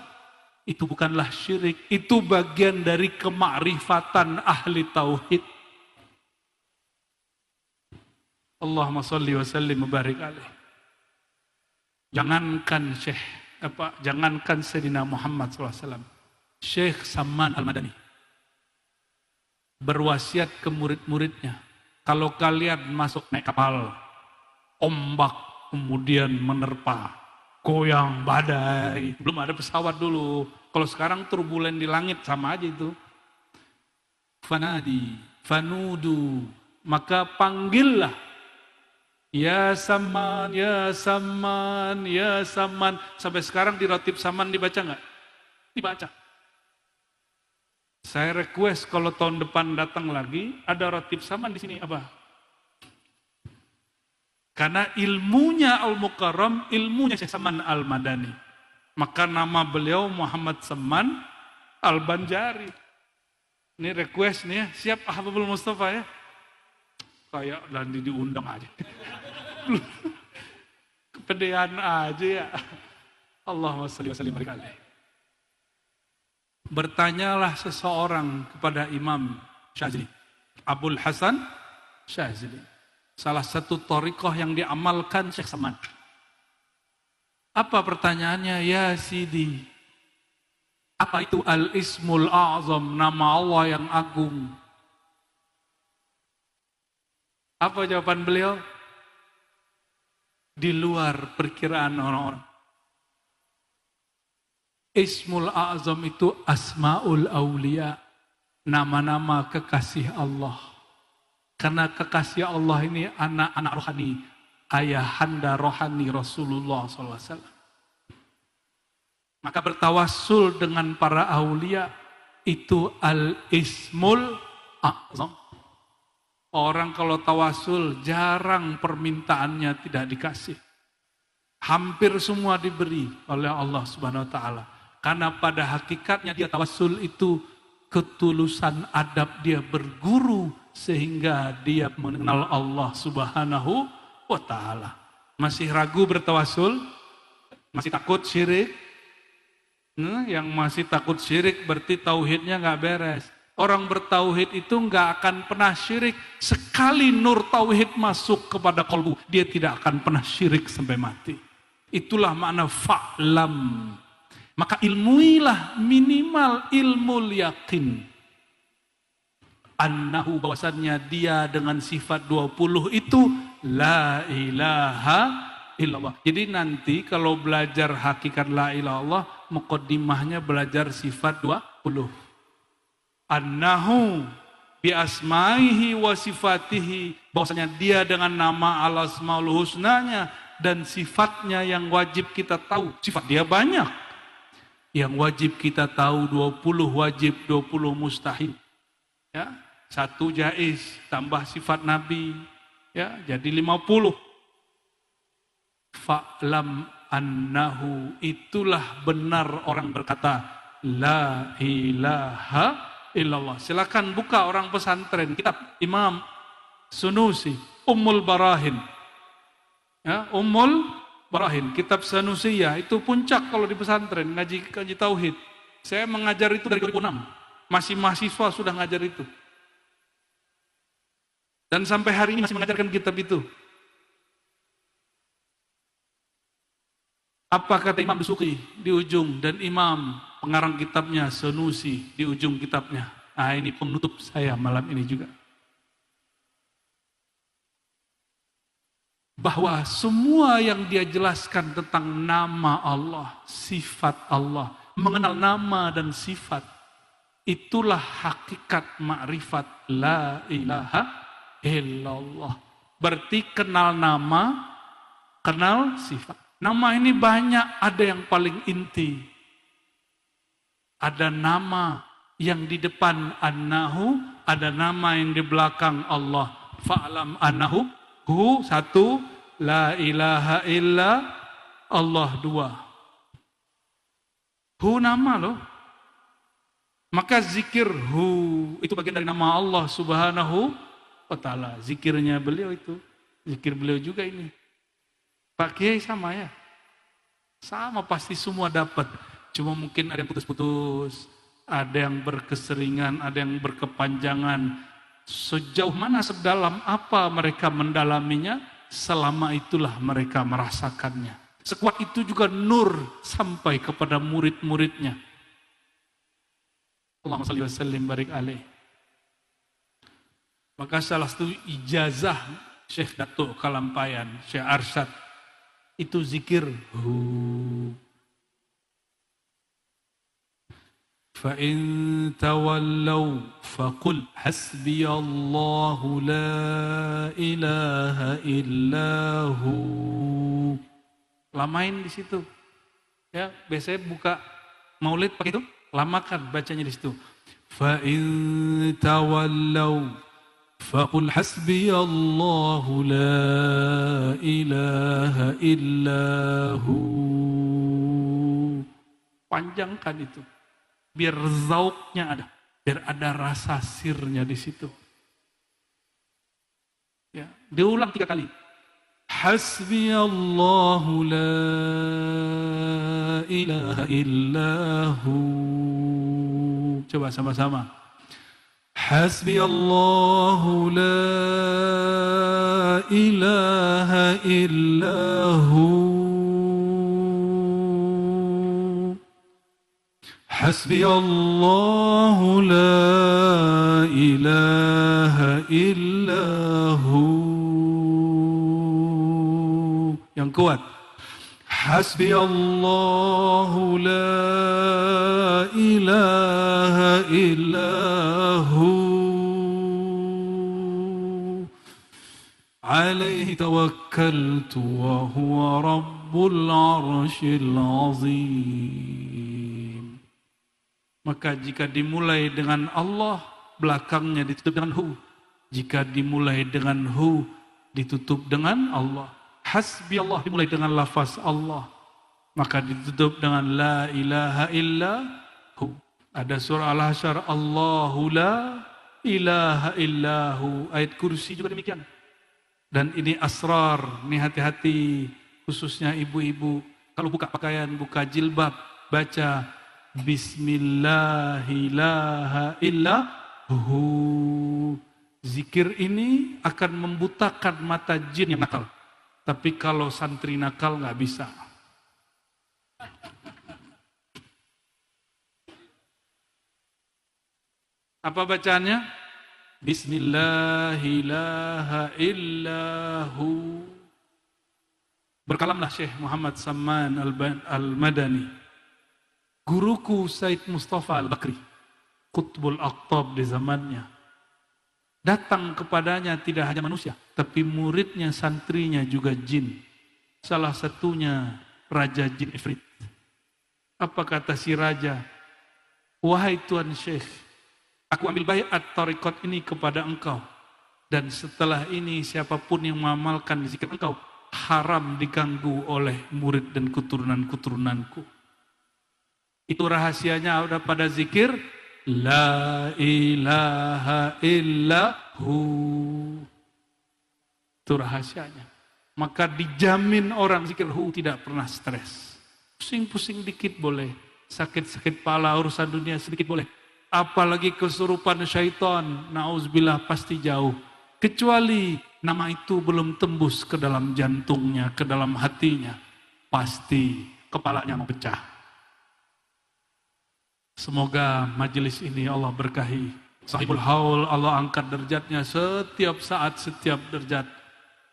S1: itu bukanlah syirik, itu bagian dari kemakrifatan ahli tauhid. Allahumma shalli wa sallim wa barik alaihi. Jangankan Sayyidina Muhammad sallallahu alaihi wasallam, Syekh Samman Al-Madani berwasiat ke murid-muridnya, kalau kalian masuk naik kapal, ombak kemudian menerpa, goyang badai, belum ada pesawat dulu. Kalau sekarang turbulen di langit sama aja itu. Fanadi, fanudu, maka panggillah, ya Saman, ya Saman, ya Saman. Sampai sekarang di Ratib Saman dibaca nggak? Dibaca. Saya request kalau tahun depan datang lagi ada Ratib Saman di sini, apa? Karena ilmunya Al-Mukarram, ilmunya Syekh Saman Al-Madani. Maka nama beliau Muhammad Saman Al-Banjari. Ini request nih ya, siap Ahbabul Mustafa ya. Kayak dan diundang aja. Kepedean aja ya. Allahumma shalli wa sallim wa barik alaihi. Bertanyalah seseorang kepada Imam Syazili, Abul Hasan Syazili. Salah satu thariqah yang diamalkan Syekh Samad. Apa pertanyaannya? Ya Sidi, apa itu Al-Ismul A'zam, nama Allah yang agung? Apa jawaban beliau? Di luar perkiraan orang-orang. Ismul A'zam itu Asma'ul Aulia, nama-nama kekasih Allah. Karena kekasih Allah ini anak-anak rohani, ayahanda rohani Rasulullah SAW. Maka bertawassul dengan para aulia itu Al-Ismul A'zam. Orang kalau tawasul jarang permintaannya tidak dikasih. Hampir semua diberi oleh Allah Subhanahu wa taala. Karena pada hakikatnya dia tawasul itu ketulusan adab dia berguru sehingga dia mengenal Allah Subhanahu wa taala. Masih ragu bertawasul? Masih takut syirik? Yang masih takut syirik berarti tauhidnya nggak beres. Orang bertauhid itu nggak akan pernah syirik. Sekali nur tauhid masuk kepada kalbu, dia tidak akan pernah syirik sampai mati. Itulah makna fa'lam. Maka ilmuilah minimal ilmu yakin. Annahu, bahwasannya dia dengan sifat 20 itu la ilaha illallah. Jadi nanti kalau belajar hakikat la ilaha illallah, muqaddimahnya belajar sifat 20. Annahu bi asma'ihi wa sifatihi, bahwasanya dia dengan nama al-asmaul husnanya dan sifatnya yang wajib kita tahu. Sifat dia banyak. Yang wajib kita tahu 20 wajib, 20 mustahil. Ya, 1 jaiz tambah sifat nabi, ya, jadi 50. Fa'lam annahu, itulah benar orang berkata la ilaha illallah. Silakan buka orang pesantren kitab Imam Sunusi Ummul Barahin. Ya, Ummul Barahin, kitab Sanusiyah itu puncak kalau di pesantren ngaji tauhid. Saya mengajar itu dari 2006. Masih mahasiswa sudah ngajar itu. Dan sampai hari ini masih mengajarkan kitab itu. Apa kata Imam Dusuki di ujung dan Imam pengarang kitabnya Sanusi di ujung kitabnya. Nah, ini penutup saya malam ini juga. Bahwa semua yang dia jelaskan tentang nama Allah, sifat Allah, mengenal nama dan sifat, itulah hakikat makrifat la ilaha illallah. Berarti kenal nama, kenal sifat. Nama ini banyak, ada yang paling inti. Ada nama yang di depan annahu, ada nama yang di belakang Allah. Fa'lam annahu, hu 1, la ilaha illa Allah 2. Hu nama loh. Maka zikir hu itu bagian dari nama Allah Subhanahu wa taala. Zikirnya beliau itu, zikir beliau juga ini. Pak Kiai sama ya? Sama, pasti semua dapat. Cuma mungkin ada yang putus-putus, ada yang berkeseringan, ada yang berkepanjangan. Sejauh mana, sedalam apa mereka mendalaminya, selama itulah mereka merasakannya. Sekuat itu juga nur sampai kepada murid-muridnya. Allahumma shalli wa sallim barik alaih. Maka salah satu ijazah Syekh Datuk Kalampayan, Syekh Arsyad, itu zikir hu. Fa in tawallaw faqul hasbiyallahu la ilaha illahu. Lamain di situ. Ya, biasanya buka Maulid pakai itu, lamakan bacanya di situ. Fa in tawallaw faqul hasbiyallahu la ilaha illahu. Panjangkan itu biar zauknya ada, Biar ada rasa sirnya di situ. Ya, diulang 3 kali. Hasbi Allahu la ilaha illahu. Coba sama-sama. Hasbi Allahu la ilaha illahu. Hasbi Allahu la ilaha illahu. Yang kuat. Hasbi Allahu la ilaha illahu. Alaihi tawakkaltu wa huwa rabbul arshil azim. Maka jika dimulai dengan Allah, belakangnya ditutup dengan hu. Jika dimulai dengan hu, ditutup dengan Allah. Hasbi Allah dimulai dengan lafaz Allah, maka ditutup dengan la ilaha illahu. Ada surah Al-Hasyr, Allahu la ilaha illahu. Ayat kursi juga demikian. Dan ini asrar, ini hati-hati, khususnya ibu-ibu. Kalau buka pakaian, buka jilbab, baca Bismillahillahu. Zikir ini akan membutakan mata jin yang nakal. Tapi kalau santri nakal nggak bisa. Apa bacaannya? Bismillahillahu. Berkalamlah Syekh Muhammad Samman Al-Madani. Guruku Said Mustafa Al-Bakri, Qutbul Aqtab di zamannya. Datang kepadanya tidak hanya manusia, tapi muridnya, santrinya juga jin. Salah satunya Raja Jin Ifrit. Apa kata si raja? Wahai Tuan Syekh, aku ambil baiat tarekat ini kepada engkau. Dan setelah ini siapapun yang mengamalkan zikir engkau, haram diganggu oleh murid dan keturunan-keturunanku. Itu rahasianya ada pada zikir la ilaha illahu. Itu rahasianya. Maka dijamin orang zikir hu tidak pernah stres. Pusing-pusing dikit boleh, sakit-sakit kepala urusan dunia sedikit boleh. Apalagi kesurupan syaitan, na'udzubillah, pasti jauh. Kecuali nama itu belum tembus ke dalam jantungnya, ke dalam hatinya, pasti kepalanya mau pecah. Semoga majelis ini Allah berkahi. Sahibul Haul, Allah angkat derajatnya setiap saat, setiap derajat.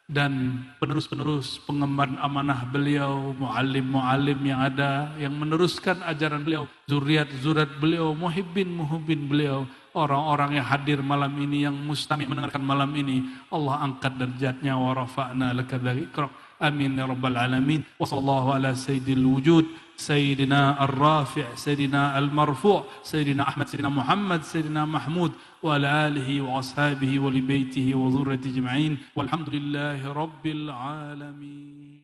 S1: Dan penerus-penerus pengemban amanah beliau, muallim-muallim yang ada, yang meneruskan ajaran beliau, zuriat-zuriat beliau, muhibbin-muhibbin beliau, orang-orang yang hadir malam ini, yang mustami' mendengarkan malam ini, Allah angkat derajatnya, wa rafa'na laka dzikrak. Amin ya rabbal alamin. Wa sallallahu ala sayyidil wujud, Sayyidina Ar-Rafi', Sayyidina Al-Marfu', Sayyidina Ahmad, Sayyidina Muhammad, Sayyidina Mahmud, wa ala alihi wa ashabihi wa li baitihi wa dhurriyyatihi ajma'in. Walhamdulillahi rabbil alamin.